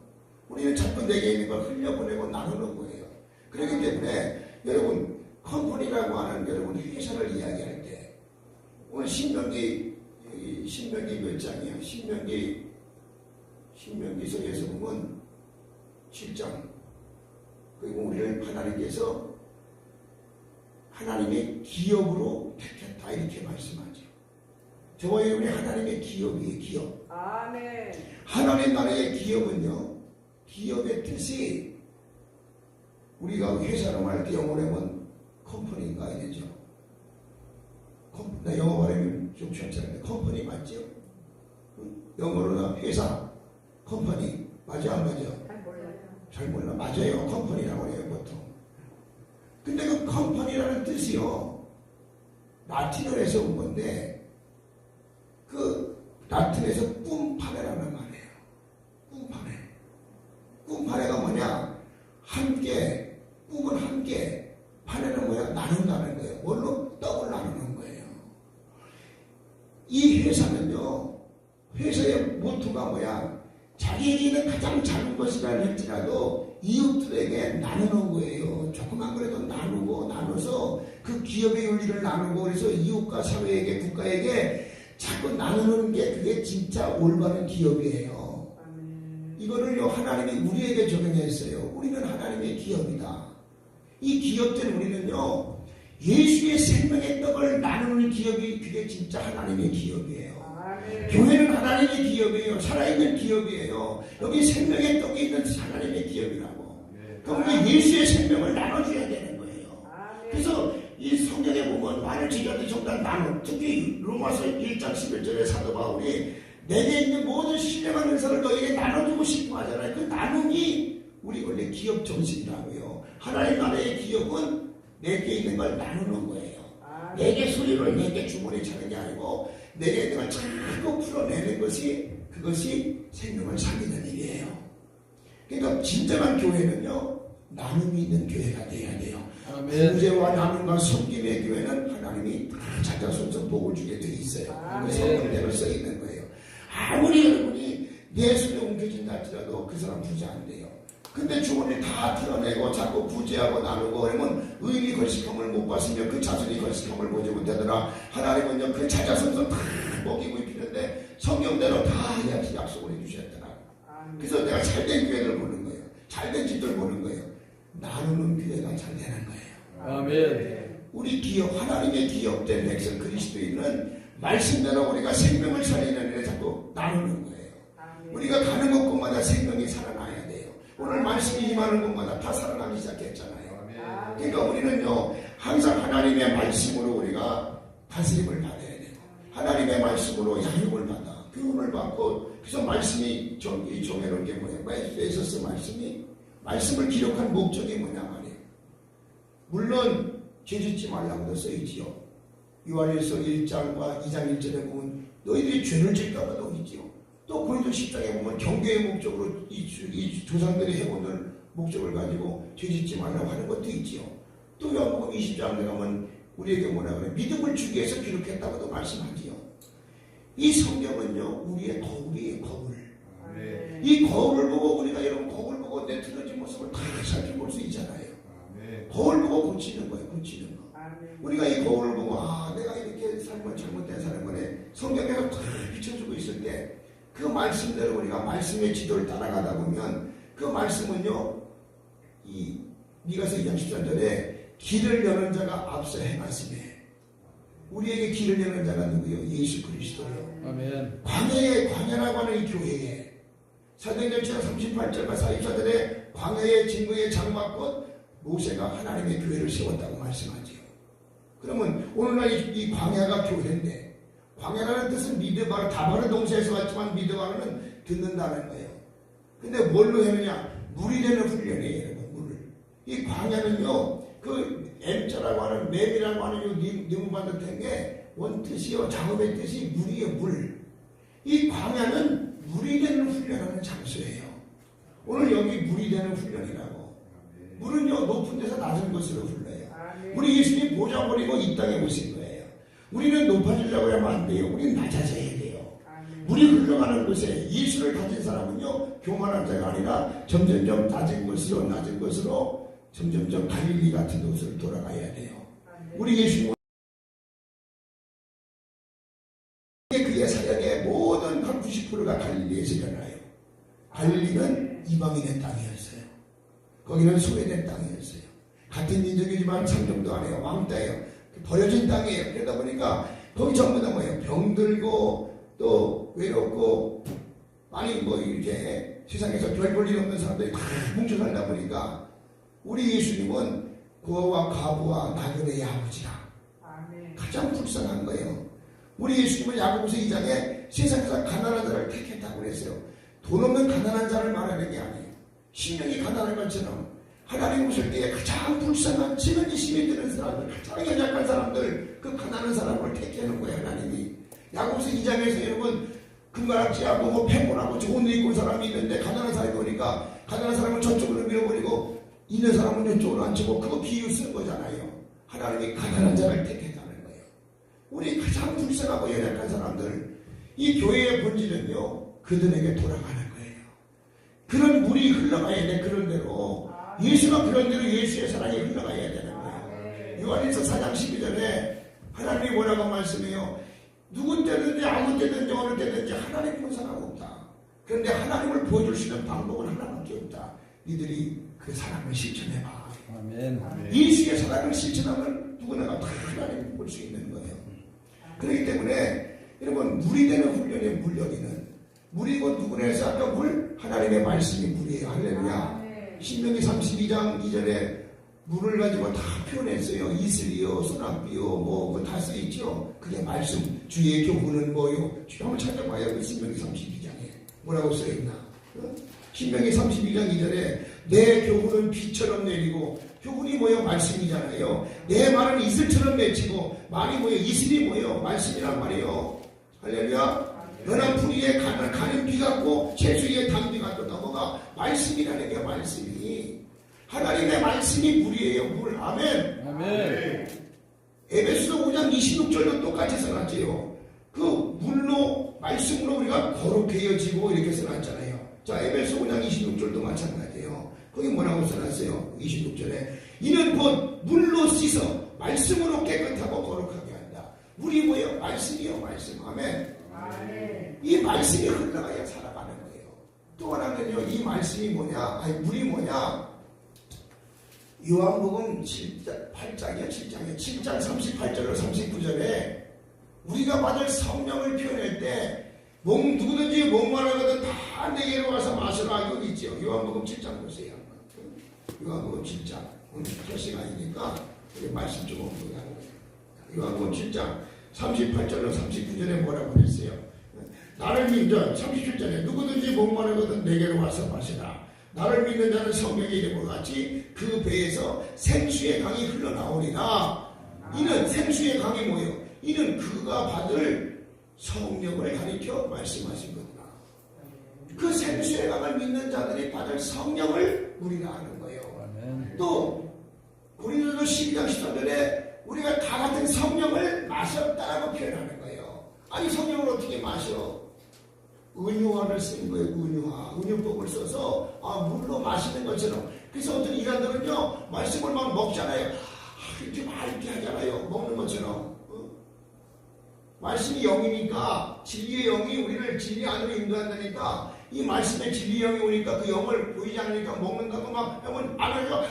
우리는 자꾸 내게 있는 걸 흘려보내고 나누는 거예요. 그렇기 때문에 여러분 컴퍼니라고 하는 여러분 회사를 이야기할 때 오늘 신명기 몇 장이에요? 신명기서에서 보면 7장. 그리고 우리를 하나님께서 하나님의 기업으로 택했다 이렇게 말씀하죠. 저와 여러분이 하나님의 기업이에요. 기업. 아멘. 하나님 나라의 기업은요. 기업의 뜻이 우리가 회사로 말 때 영어로 하면 컴퍼니인가 이러죠. 나 영어 발음이 좀 괜찮은데 컴퍼니 맞죠? 영어로는 회사 컴퍼니 맞아 안 맞아? 잘 몰라요. 잘 몰라. 맞아요. 컴퍼니라고 해요 보통. 근데 그 컴퍼니라는 뜻이요. 라틴어에서 온 건데 그 라틴에서 뿜파네라는 말이에요. 뿜파네. 뿜파네가 뭐냐? 함께, 뿜은 함께, 파네는 뭐야? 나눈다는 거예요. 뭘로? 떡을 나누는 거예요. 이 회사는요, 회사의 모토가 뭐야? 자기에게는 가장 작은 것이라 할지라도 이웃들에게 나누는 거예요. 조그만 거라도 나누고 나눠서 그 기업의 윤리를 나누고 그래서 이웃과 사회에게 국가에게 자꾸 나누는 게 그게 진짜 올바른 기업이에요. 이거를요 하나님이 우리에게 적용했어요. 우리는 하나님의 기업이다. 이 기업된 우리는요 예수의 생명의 떡을 나누는 기업이 그게 진짜 하나님의 기업이에요. 교회는 하나님의 기업이에요. 살아있는 기업이에요. 여기 생명의 떡이 있는 하나님의 기업이라고. 그럼 우리 예수의 생명을 나눠줘야 되는 거예요. 그래서 이 성경에 보면 많은 지자들 정말 나눠. 특히 로마서 1장 11절에 사도 바울이 내게 있는 모든 신령한 은사를 너에게 나눠주고 싶어 하잖아요. 그 나눔이 우리 원래 기업 정신이라고요. 하나님 나라의 기업은 내게 있는 걸 나누는 거예요. 내게 소리를 내게 주머니 차는 게 아니고 내게 있는 걸 자꾸 풀어내는 것이 그것이 생명을 살리는 일이에요. 그러니까 진정한 교회는요 나눔이 있는 교회가 돼야 돼요. 부재와 나눔과 섬김의 교회는 하나님이 다 자자손손 복을 주게 돼 있어요. 그 성경대로 써 있는 거예요. 아무리 여러분이 내 손에 옮겨진다 할지라도 그 사람 부자 안 돼요. 근데 주머니 다 털어내고 자꾸 부재하고 나누고 그러면 의인이 건식함을 못 봤으며 그 자손이 건식함을 보지 못하더라. 하나님은요 그 자자손손 다 먹이고 입히는데 성경대로 다 약속을 해주셨더라. 그래서 내가 잘된 교회를 보는 거예요. 잘된 집들 보는 거예요. 나누는 교회가 잘 되는 거예요. 아멘. 우리 기업, 하나님의 기업된 백성 그리스도인은 말씀대로 우리가 생명을 살리는 일에 자꾸 나누는 거예요. 우리가 가는 곳곳마다 생명이 살아나야 돼요. 오늘 말씀이 임하는 곳마다 다 살아나기 시작했잖아요. 그러니까 우리는요 항상 하나님의 말씀으로 우리가 다스림을 받아야 돼요. 하나님의 말씀으로 양육을 받아 교훈을 받고 그래서 말씀이 이 정해놓은 게 뭐예요? 에베소서 말씀을 기록한 목적이 뭐냐 말이에요. 물론 죄짓지 말라고도 써있지요. 요한일서 1장과 2장 1절에 보면 너희들이 죄를 질까봐도 있지요. 또 고린도 10장에 보면 경계의 목적으로 이 조상들이 해오는 목적을 가지고 죄짓지 말라고 하는 것도 있지요. 또 요한복음 20장에 가면 우리에게 뭐라 그래? 믿음을 주기 위해서 기록했다고도 말씀하지요. 이 성경은요 우리의 거울이에요. 거울. 이 거울을 보고 우리가 여러분 거울 보고 내 틀어진 모습을 다 살펴볼 수 있잖아요. 거울 보고 고치는 거예요. 고치는 거. 우리가 이 거울을 보고 내가 이렇게 살면 잘못된 사람이네. 성경에서 다 비춰주고 있을 때 그 말씀대로 우리가 말씀의 지도를 따라가다 보면 그 말씀은요 이 미가서 2장 13절에 길을 여는 자가 앞서 행하시네. 우리에게 길을 여는 자가 누구요? 예수 그리스도요. 아멘. 광야라고 하는 이 교회에 사도행전 38절과 44절에 광야의 증거의 장막꽃 모세가 하나님의 교회를 세웠다고 말씀하지요. 그러면 오늘날 이 광야가 교회인데 광야라는 뜻은 미드바르 다바르 동사에서 왔지만 미드바르는 듣는다는 거예요. 근데 뭘로 했느냐? 물이 되는 훈련이에요. 여러분 물을. 이 광야는요 그 M자라고 하는 맵이라고 하는 이 니무반듯한 게 원뜻이요 작업의 뜻이 물이에요. 물. 이 광야는 물이 되는 훈련하는 장소예요. 오늘 여기 물이 되는 훈련이라고. 물은요 높은 데서 낮은 곳으로 흘러요. 우리 예수님 보좌 버리고 이 땅에 오신 거예요. 우리는 높아지려고 하면 안 돼요. 우리는 낮아져야 돼요. 물이 흘러가는 곳에 예수를 가진 사람은요 교만한 자가 아니라 점점점 낮은 곳으로 점점점 갈릴리 같은 곳으로 돌아가야 돼요. 우리 예수님 그의 사역의 모든 한 90%가 갈릴리에서 일어나요. 갈릴리는 이방인의 땅이었어요. 거기는 소외된 땅이었어요. 같은 민족이지만 상종도 안 해요. 왕따예요. 버려진 땅이에요. 그러다 보니까 거기 전부 다 뭐예요? 병들고 또 외롭고 많이 이렇게 세상에서 별 볼 일 없는 사람들이 다 뭉쳐 살다 보니까 우리 예수님은 고아와 과부와 나그네의 아버지라. 가장 불쌍한 거예요. 우리 예수님은 야고보서 2장에 세상에서 가난한 자를 택했다고 그랬어요. 돈 없는 가난한 자를 말하는 게 아니에요. 심령이 가난한 것처럼 하나님 오실 때에 가장 불쌍한 지금이 힘이 드는 사람들, 가장 연약한 사람들, 그 가난한 사람을 택하는 거예요. 하나님이. 야고보서 2장에서 여러분 금가락지 하고 뭐 패권하고 좋은 일 있고 사람이 있는데 가난한 사람이 오니까 가난한 사람을 저쪽으로 밀어버리고 있는 사람은 이쪽으로 앉히고 그거 비유 쓰는 거잖아요. 하나님이 가난한 자를 택했다는 거예요. 우리 가장 불쌍하고 연약한 사람들, 이 교회의 본질은요 그들에게 돌아가는 거예요. 그런 물이 흘러가야 돼. 그런 대로 예수가 그런 대로 예수의 사랑이 흘러가야 되는 거예요. 요한일서 4장 12절에 하나님이 뭐라고 말씀해요? 누구 때든지 아무 때든지 어느 때든지 하나님 본 사람 없다. 그런데 하나님을 보여줄 수 있는 방법은 하나밖에 없다. 니들이 그 사랑을 실천해봐. 아멘. 예수의 사랑을 실천하면 누구나 다 하나님을 볼 수 있는 거예요. 그렇기 때문에 여러분 물이 되는 훈련의 물려기는 물이고 누구나 해서 아까 물 하나님의 말씀이 물이에요. 할렐루야. 신명기 32장 2절에 물을 가지고 다 표현했어요. 이슬이요, 소낙비요, 뭐 다 쓰여있죠. 그게 말씀. 주의 교훈은 뭐요? 한번 찾아봐요. 그 신명기 32장에 뭐라고 써있나? 신명기 32장 2절에 내 교훈은 비처럼 내리고, 교훈이 뭐요? 말씀이잖아요. 내 말은 이슬처럼 맺히고, 말이 뭐요? 이슬이 뭐요? 말씀이란 말이요. 할렐루야. 연한 풀 위에 가는 비 같고 채수 위에 단비 같고 넘어가. 말씀이라는 게 말씀이 하나님의 말씀이 물이에요. 물. 아멘. 아멘. 에베소서 5장 26절도 똑같이 써놨지요. 그 물로 말씀으로 우리가 거룩해지고 이렇게 써놨잖아요. 자, 에베소 5장 26절도 마찬가지예요. 거기 뭐라고 써놨어요? 26절에 이는 곧 물로 씻어 말씀으로 깨끗하고 거룩하게 한다. 물이 뭐예요? 말씀이요. 말씀. 아멘. 이 말씀이 흘러가야 살아가는 거예요. 또 하나는요, 이 말씀이 뭐냐? 아니, 물이 뭐냐? 요한복음 8장이야, 7장 38절로 39절에 우리가 받을 성령을 표현할 때 누구든지 목마르거든 다 내게로 와서 마시라. 이거 있죠. 요한복음 7장 보세요. 요한복음 7장. 오늘 할 시간이니까 말씀 좀 옮겨가는 거예요. 요한복음 7장 38절로 39절에 뭐라고 그랬어요? 나를 믿는 37절에 누구든지 목마르거든 내게로 와서 마시라. 나를 믿는 자는 성경의 이름과 같이 그 배에서 생수의 강이 흘러나오리라. 이는 생수의 강이 뭐예요? 이는 그가 받을 성령을 가리켜 말씀하신 거구나. 그 생수의 강을 믿는 자들이 받을 성령을 우리가 아는 거예요. 또 고린도서 12장 14절에 우리가 다 같은 성령을 마셨다라고 표현하는 거예요. 아니 성령을 어떻게 마셔? 은유화를 쓴 거예요. 은유법을 써서 물로 마시는 것처럼. 그래서 어떤 이단들은요 말씀을 막 먹잖아요. 이렇게 하잖아요. 먹는 것처럼. 말씀이 영이니까 진리의 영이 우리를 진리 안으로 인도한다니까 이 말씀의 진리의 영이 오니까 그 영을 보이지 않으니까 먹는다고 막 영을 안 하죠.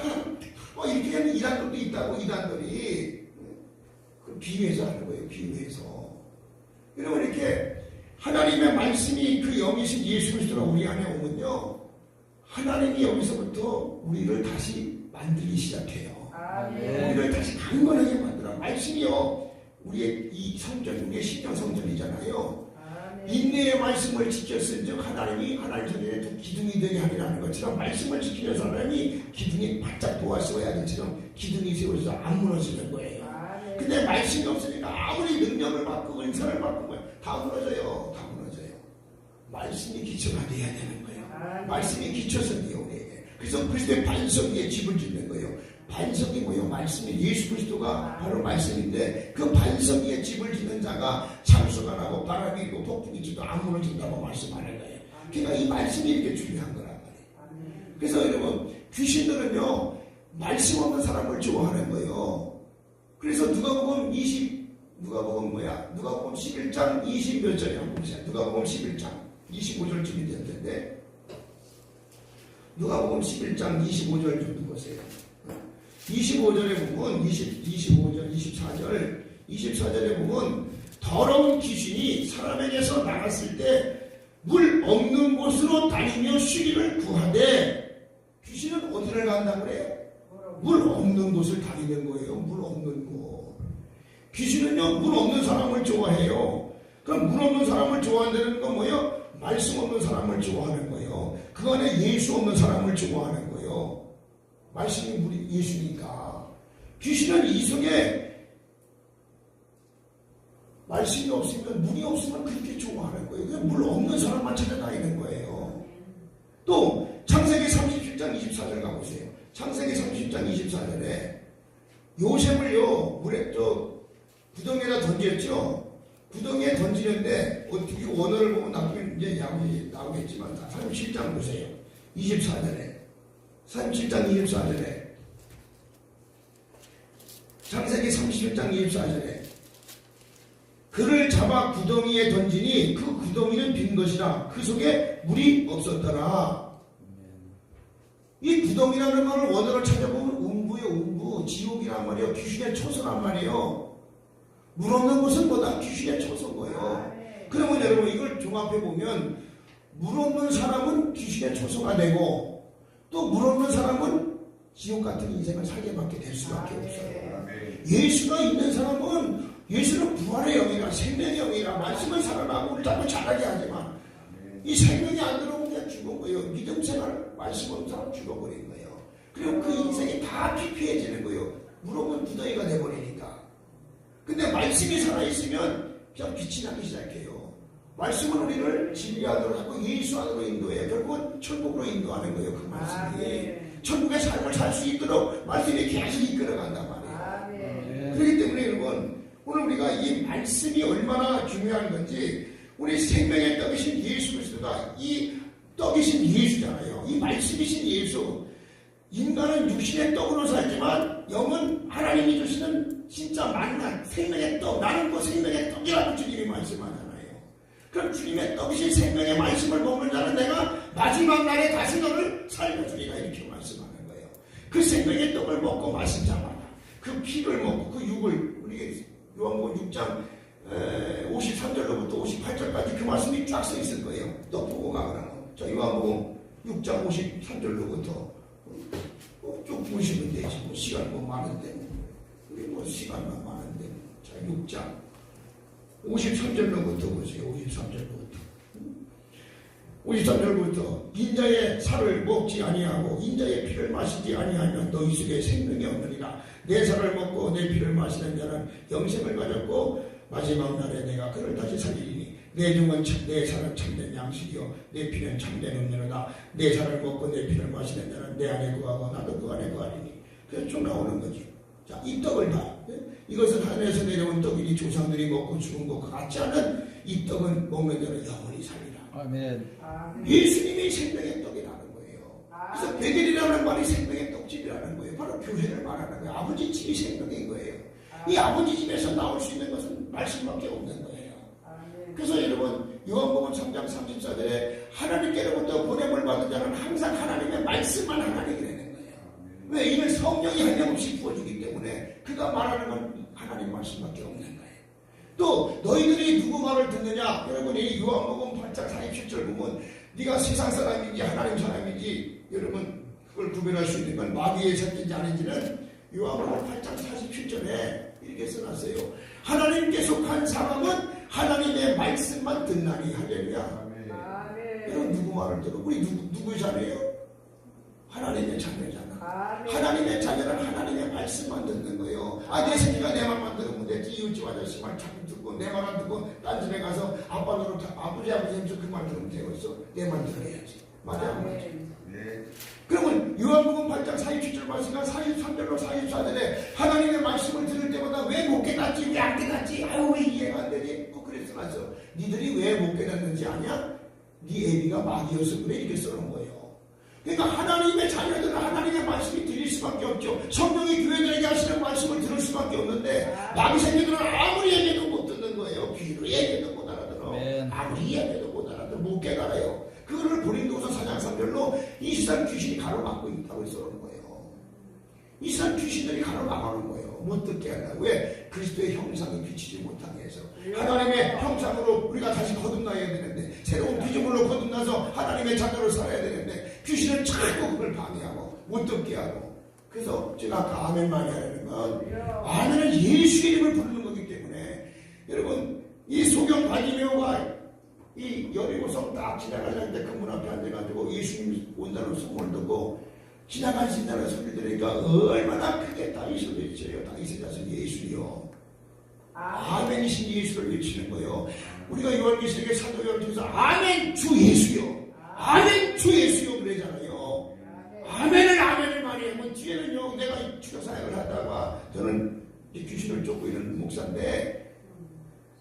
이렇게 하는 이단들도 있다고. 이단들이 비유해서 하는 거예요. 비유해서. 여러분 이렇게 하나님의 말씀이 그 영이신 예수 그리스도가 우리 안에 오면요 하나님이 여기서부터 우리를 다시 만들기 시작해요. 우리를 다시 강건하게 만들어. 말씀이요 우리의 이 성전, 우리의 신령 성전이잖아요. 인내의 말씀을 지켰은즉 하나님이 하나님 전에 기둥이 되게 하리라는 것처럼 말씀을 지키는 사람이 기둥이 바짝 도와서야 되처럼 기둥이 세워서 안 무너지는 거예요. 근데 말씀이 없으니까 아무리 능력을 받고 은사를 받고 다 무너져요. 다 무너져요. 말씀이 기초가 돼야 되는 거예요. 말씀이 기초서 돼요 우리에게. 그래서 그리스도의 반석 위에 집을 짓는 거예요. 반석이 뭐예요? 말씀이 예수 그리스도가 바로 말씀인데 그 반석 위에 집을 짓는 자가 참수가 나고 바람이 있고 폭풍이 쳐도 안 무너진다고 말씀하는 거예요. 그러니까 이 말씀이 이렇게 중요한 거란 말이에요. 그래서 여러분 귀신들은요 말씀 없는 사람을 좋아하는 거예요. 그래서 누가복음 11장 20 몇 절에 한번 보세요. 누가복음 11장 25절쯤이 될 텐데 누가복음 11장 25절 좀 보세요. 25절에 보면 25절 24절에 보면 더러운 귀신이 사람에게서 나갔을 때 물 없는 곳으로 다니며 쉬기를 구하되 귀신은 어디를 간다고 그래요? 물 없는 곳을 다니는 거예요. 물 없는 곳. 귀신은요 물 없는 사람을 좋아해요. 그럼 물 없는 사람을 좋아한다는 건 뭐예요? 말씀 없는 사람을 좋아하는 거예요. 그 안에 예수 없는 사람을 좋아하는 거예요. 말씀이 우리 예수니까. 귀신은 이성에 말씀이 없으면, 물이 없으면 그렇게 좋아하는 거예요. 그냥 물 없는 사람만 찾아다니는 거예요. 또 창세기 37장 24절 가보세요. 창세기 30장 24절에 요셉을요 물에 구덩이에다 던졌죠. 구덩이에 던지는데 어떻게 원어를 보면 나중에 이제 나오겠지만 37장 보세요. 24절에 37장 24절에 창세기 37장 24절에 그를 잡아 구덩이에 던지니 그 구덩이는 빈 것이라 그 속에 물이 없었더라. 이 구덩이라는 것을 원어를 찾아보면 음부요, 음부, 지옥이란 말이에요. 귀신의 초소란 말이에요. 물 없는 곳은 뭐다? 귀신의 초소인 거예요. 그러면 여러분 이걸 종합해보면 물 없는 사람은 귀신의 초소가 되고 또 물 없는 사람은 지옥 같은 인생을 살게밖에 될 수밖에 없어요. 예수가 있는 사람은 예수는 부활의 영이라 생명의 영이라 말씀을 살아나고 우리 자꾸 잘하게 하지만 이 생명이 안 들어오면 그냥 죽은 거예요. 믿음 생활 말씀 없는 사람 죽어버린 거예요. 그리고 그 인생이 다 피폐해지는 거예요. 물 없는 구덩이가 돼버리니까. 근데 말씀이 살아있으면 그냥 빛이 나기 시작해요. 말씀은 우리를 진리하도록 하고 예수 안으로 인도해요. 결국은 천국으로 인도하는 거예요. 그 말씀이. 천국의 삶을 살 수 있도록 말씀이 계속 이끌어간단 말이에요. 그렇기 때문에 여러분 오늘 우리가 이 말씀이 얼마나 중요한 건지 우리 생명의 떡이신 예수 그리스도가 이 떡이신 예수잖아요. 이 말씀이신 예수. 인간은 육신의 떡으로 살지만 영은 하나님이 주시는 진짜 만난 생명의 떡. 나는 그 생명의 떡이라고 주님이 말씀하잖아요. 그럼 주님의 떡이신 생명의 말씀을 먹는 자는 내가 마지막 날에 다시 너를 살려주리라 이렇게 말씀하는 거예요. 그 생명의 떡을 먹고 마신 자마다 그 피를 먹고 그 육을 우리 요한복음 6장 53절로부터 58절까지 그 말씀이 쫙 써 있을 거예요. 떡 보고 가거나 자 요한복음 6장 53절로부터 쭉 보시면 되지. 뭐 시간 뭐 많은데 우리 뭐 시간만 많은데 자 6장 53절로부터 보세요. 53절부터 인자의 살을 먹지 아니하고 인자의 피를 마시지 아니하면 너희 속에 생명이 없느니라. 내 살을 먹고 내 피를 마시는 자는 영생을 가졌고 마지막 날에 내가 그를 다시 살리리니 내 중은 내 살은 참된 양식이요 내 피는 참된 음료로다. 내 살을 먹고 내 피를 마시는 자는 내 안에 거하고 나도 그 안에 거하리니. 그래서 쭉 나오는 거지. 자, 이 떡을 다 이것은 하늘에서 내려온 떡이니 조상들이 먹고 죽은 것 같지 않은 이 떡은 먹는 자는 영원히 살리라. 아멘. 예수님이 생명의 떡이라는 거예요. 그래서 베델이라는 말이 생명의 떡집이라는 거예요. 바로 교회를 말하는 거예요. 아버지 집이 생명인 거예요. 이 아버지 집에서 나올 수 있는 것은 말씀밖에 없는 거예요. 그래서 여러분 요한복음 3장 34절에 하나님께로부터 보냄을 받은 자는 항상 하나님의 말씀만 하나님이 되는 거예요. 왜? 이는 성령이 한량없이 부어주기 때문에 그가 말하는 건 하나님 말씀밖에 없는 거예요. 또 너희들이 누구 말을 듣느냐? 여러분이 요한복음 8장 47절 보면 네가 세상 사람인지 하나님 사람인지 여러분 그걸 구별할 수 있는 건 마귀의 새끼인지 아닌지는 요한복음 8장 47절에 이렇게 써놨어요. 하나님께 속한 사람은 하나님의 말씀만 듣나니. 할렐루야. 여러분 누구 말을 들어? 우리 누구의 자녀예요? 하나님의 자녀잖아. 하나님의 자녀는 하나님의 말씀만 듣는 거예요. 내 새끼가 내 말만 들으면 되지. 이웃집 아저씨 말 자꾸 듣고 내 말 안 듣고 딴 집에 가서 아빠 노릇 아버지 하면서 그 말 들으면 되겠어? 내 말 들어야지. 맞아 안 맞아? 그러면 요한복음 8장 47절 말씀과 43절로 44절에 하나님의 말씀을 들을 때마다 왜 못 깨닫지? 왜 안 깨닫지? 아유 왜 이해가 안 되지? 그래서 나서 니들이 왜 못 깨닫는지 아냐? 네 애비가 마귀여서 그래 이렇게 써놓은 거예요. 그러니까 하나님의 자녀들은 하나님의 말씀이 들릴 수밖에 없죠. 성령이 교회들에게 하시는 말씀을 들을 수밖에 없는데 마귀 새끼들은 아무리 얘기해도 못 듣는 거예요. 귀로 얘기해도 못 알아들어. 아무리 얘기해도 못 알아들어. 못 깨달아요. 그거를 고린도서 4장 3절로 이 세상 귀신이 가로막고 있다고 써놓은 거예요. 이 세상 귀신들이 가로막아놓은 거예요. 못 듣게 한다고. 왜? 그리스도의 형상이 비치지 못하게 해서 하나님의 형상으로 우리가 다시 거듭나야 되는데 새로운 피조물로 거듭나서 하나님의 자녀로 살아야 되는데 귀신은 자꾸 그걸 방해하고 못 듣게 하고. 그래서 제가 아까 아멘 많이 하려는 건 아멘은 예수의 이름을 부르는 거기 때문에 여러분 이 소경 바디메오가 이 여리고성 딱 지나가려는데 그 문 앞에 앉아가지고 예수님 온다는 소문을 듣고 지나가신다는 소리 들으니까 얼마나 크게 다윗을 외쳐요. 다윗의 자손 예수요. 아멘이신 예수를 외치는 거예요. 우리가 요한계시록의 사도행전을 통해서 아멘 주 예수요. 아멘 주 예수요 그러잖아요. 아멘을 많이 하면 뒤에는요, 내가 주교 사역을 하다가 저는 귀신을 쫓고 있는 목사인데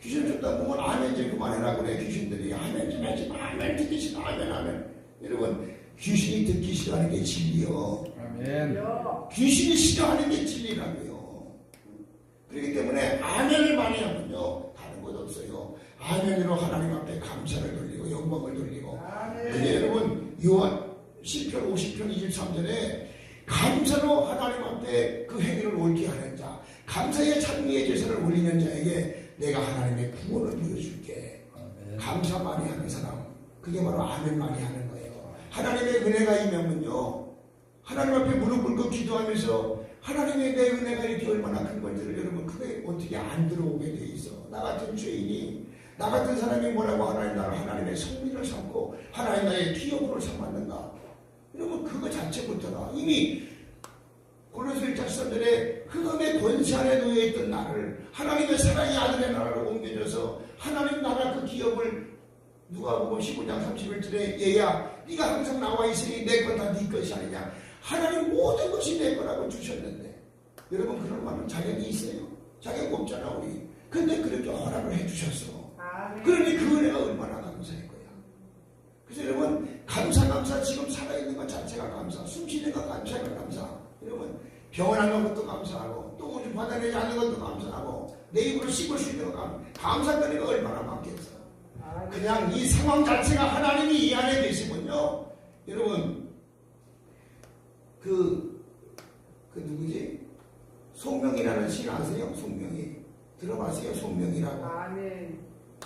귀신을 쫓다 보면 아멘 좀 그만해라 그래. 귀신들이 아멘 좀 하지 마. 아멘 듣기 싫어. 아멘. 여러분 귀신이 듣기 싫어하는 게 진리요. 아멘. 귀신이 싫어하는 게 진리라고요. 그렇기 때문에 아멘을 많이 하면요 다른 것 없어요. 아멘으로 하나님 앞에 감사를 돌리고 영광을 돌리고. 근데 여러분 요한 시편 50편 23절에 감사로 하나님 앞에 그 행위를 옳게 하는 자, 감사의 찬미의 제사를 올리는 자에게 내가 하나님의 구원을 보여줄게. 감사 많이 하는 사람, 그게 바로 아멘 많이 하는 거예요. 하나님의 은혜가 임하면요, 하나님 앞에 무릎 꿇고 기도하면서 하나님의 내 은혜가 이렇게 얼마나 큰 건지를 여러분 그게 어떻게 안 들어오게 돼 있어. 나 같은 죄인이, 나 같은 사람이 뭐라고 하나님 나를 하나님의 성민을 삼고 하나님 나의 기업으로 삼았는가. 여러분 그거 자체부터가 이미 고린도서 1장 13절에 흑암의 권세 안에 놓여있던 나를 하나님의 사랑의 아들의 나라로 옮겨줘서 하나님 나라 그 기업을 누가복음 15장 31절에 얘야 네가 항상 나와 있으니 내 건 다 네 것이 아니냐. 하나님 모든 것이 내 거라고 주셨는데 여러분 그런 말은 자격이 있어요? 자격 없잖아 우리. 근데 그렇게 허락을 해주셨어. 그러니 그 은혜가 얼마나 감사할 거야. 그래서 여러분 감사 지금 살아있는 것 자체가 감사, 숨쉬는 것 자체가 감사. 여러분 병원한 것도 감사하고 똥을 좀 받아내지 않는 것도 감사하고 내 입으로 씹을 수 있는 것 감사거리가 얼마나 많겠어. 그냥 이 상황 자체가 하나님이 이 안에 계시면요 여러분 그 누구지? 송명이라는 시 아세요? 송명이 들어봤어요? 송명이라고.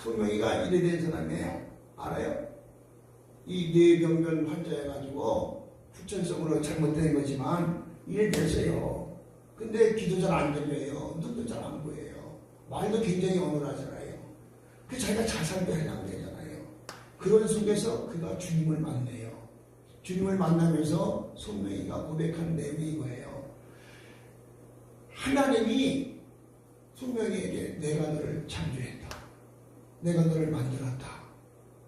송명이가 이래된 사람이에요. 알아요? 이 뇌병변 환자여가지고 후천성으로 잘못된 거지만 이래 됐어요. 근데 기도 잘 안 들려요. 눈도 잘 안 보여요. 말도 굉장히 어눌하잖아요. 그 자기가 자살도 하려고 그러잖아요. 그런 속에서 그가 주님을 만나요. 주님을 만나면서 손명이가 고백한 내용이 이거예요. 하나님이 손명이에게 내가 너를 창조했다. 내가 너를 만들었다.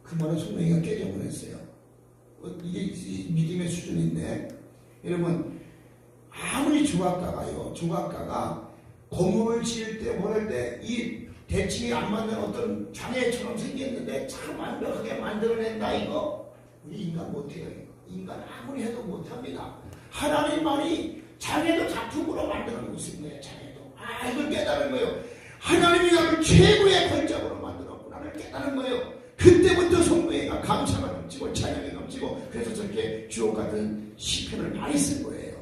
그 말은 손명이가 깨져버렸어요. 이게 믿음의 수준인데 여러분 아무리 조각가가 건물을 지을 때 뭐랄 때 이 대칭이 안 맞는 어떤 장애처럼 생겼는데 참 완벽하게 만들어낸다 이거 우리 인간 못해요. 인간 아무리 해도 못합니다. 하나님만이 장애도 작품으로 만들어 놓으신 거예요. 장애도. 이걸 깨달은 거예요. 하나님이 나를 최고의 걸작으로 만들었구나를 깨달은 거예요. 그때부터 성도가 감사가 넘치고 찬양이 넘치고 그래서 저렇게 주옥 같은 시편을 많이 쓴 거예요.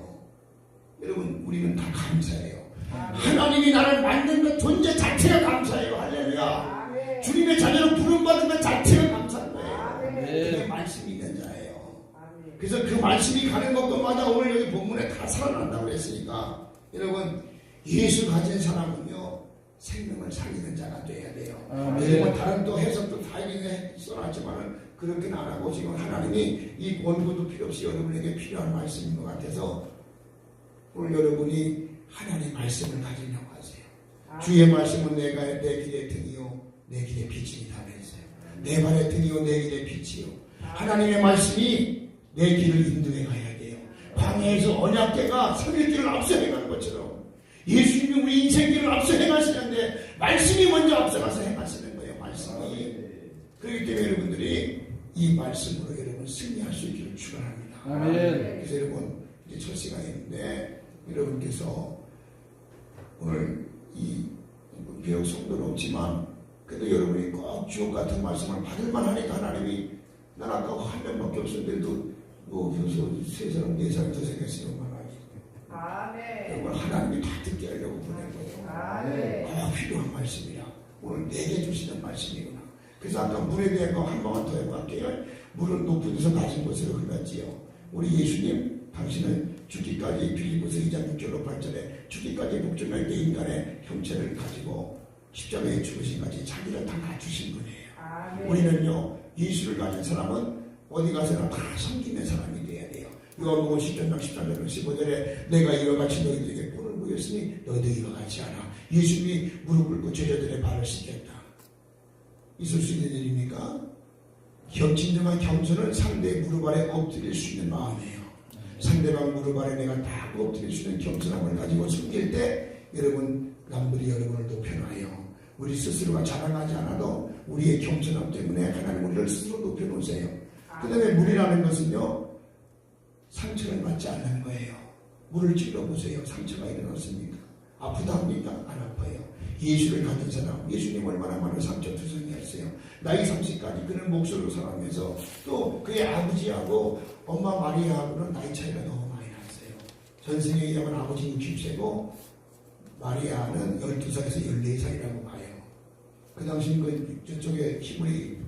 여러분 우리는 다 감사해요. 하나님이 나를 만든 것 존재 자체가 감사해요. 할렐루야. 주님의 자녀로 부름받은 것 자체가 감사한 거예요. 그게 말씀이 있는 자예요. 그래서 그 말씀이 가는 곳마다 오늘 여기 본문에 다 살아난다고 했으니까 여러분 예수 가진 사람은요 생명을 살리는 자가 돼야 돼요. 여러분 다른 또 해석도 다 써놨지만은 그렇게는 안 하고 지금 하나님이 이 원고도 필요 없이 여러분에게 필요한 말씀인 것 같아서 오늘 여러분이 하나님의 말씀을 가지려고 하세요. 주의 말씀은 내 길의 등이요 내 길의 빛이다 그랬어요. 내 발의 등이요 내 길의 빛이요. 하나님의 말씀이 내 길을 인도해 가야 돼요. 광야에서 언약궤가 선일길을 앞서 행하는 것처럼 예수님이 우리 인생길을 앞서 행하시는데 말씀이 먼저 앞서가서 행하시는 거예요. 말씀이. 그렇기 때문에 여러분들이 이 말씀으로 여러분 승리할 수 있기를 축원합니다. 그래서 여러분 이제 첫 시간인데 여러분께서 오늘 이 비록 성도는 없지만 그래도 여러분이 꼭 주옥 같은 말씀을 받을만 하니까 하나님이 난 아까 한 명밖에 없었는데도 뭐 세 사람 네 사람 더 생겼으면 말하지. 여러분 하나님이 다 듣게 하려고 보낸 거예요. 꼭 필요한 말씀이야. 오늘 내게 주시는 말씀이구나. 그래서 아까 물에 대한 거 한 번만 더 해볼게요. 물은 높은 데서 낮은 곳으로 흘렀지요. 우리 예수님 당신은 죽기까지 빌립보서 2장 6절로 8절에 죽기까지 복종할 때 인간의 형체를 가지고 십자가에 죽으신까지 자기를 다 갖추신 분이에요. 우리는요 예수를 가진 사람은 어디 가서나 다 섬기는 사람이 돼야 돼요. 요한복음 10장 13절 15절에 내가 이와 같이 너희들에게 꿀을 보였으니 너희도 이와 같이 하라. 예수님이 무릎 꿇고 제자들의 발을 씻겠다. 있을 수 있는 일입니까? 진정한 겸손은 상대의 무릎 아래 엎드릴 수 있는 마음이에요. 상대방 무릎 아래 내가 다 엎드릴 수 있는 겸손함을 가지고 숨길 때 여러분 남들이 여러분을 높여놔요. 우리 스스로가 자랑하지 않아도 우리의 겸손함 때문에 하나님 우리를 스스로 높여놓으세요. 그 다음에 물이라는 것은요 상처를 받지 않는 거예요. 물을 찔러보세요. 상처가 일어났습니까? 아프다 합니까? 안 아파요. 예수를 가진 사람, 예수님 얼마나 많은 상처투성이었어요. 나이 30까지 그는 목소리로 살아가면서 또 그의 아버지하고 엄마 마리아하고는 나이 차이가 너무 많이 났어요. 전생에 의하면 아버지는 60세고 마리아는 12살에서 14살이라고 봐요. 그 당시 저쪽에 시골이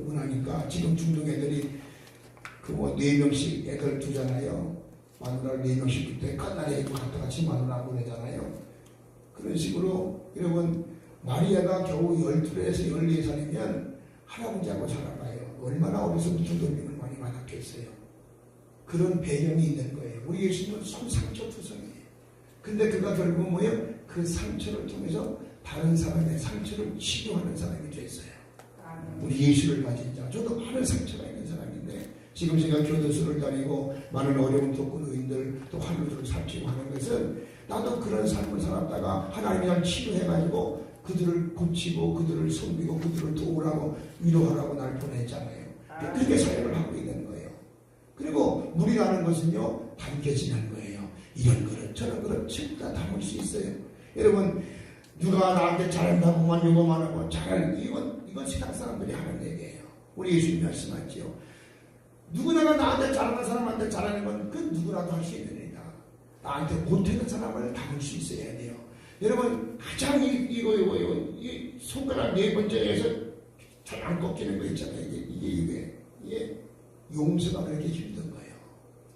문화니까 지금 중동 애들이 4명씩 애들 두잖아요. 마누라를 4명씩 그때 끝날에 갖다 같이 마누라 보내잖아요. 그런 식으로 여러분 마리아가 겨우 12에서 14살이면 할아버지하고 살아가요. 얼마나 어려서부터 돌림을 많이 받았겠어요. 그런 배경이 있는 거예요. 우리 예수님은 상처투성이에요. 근데 그가 결국 뭐예요? 그 상처를 통해서 다른 사람의 상처를 치료하는 사람이 됐어요. 우리 예수를 가진 자. 저도 많은 상처가 있는 사람인데 지금 제가 교도소를 다니고 많은 어려운 독거노인들 또 환우들을 살피고 하는 것은 나도 그런 삶을 살았다가 하나님이 날 치료해가지고 그들을 고치고 그들을 섬기고 그들을 도우라고 위로하라고 날 보냈잖아요. 그렇게 사역을 하고 있는 거예요. 그리고 물이라는 것은요 담겨지는 거예요. 이런 그릇 저런 그릇 전부 다 담을 수 있어요. 여러분 누가 나한테 잘한다고만 요구만 하고 잘하는 이건 세상 사람들이 하는 얘기예요. 우리 예수님 말씀하지요. 누구나가 나한테 잘하는 사람한테 잘하는 건 그 누구라도 할 수 있는 일이다. 나한테 못하는 사람을 담을 수 있어야 돼요. 여러분 가장 이 손가락 4번째에서 잘 안 꺾이는 거 있잖아요. 이게 용서가 그렇게 힘든 거예요.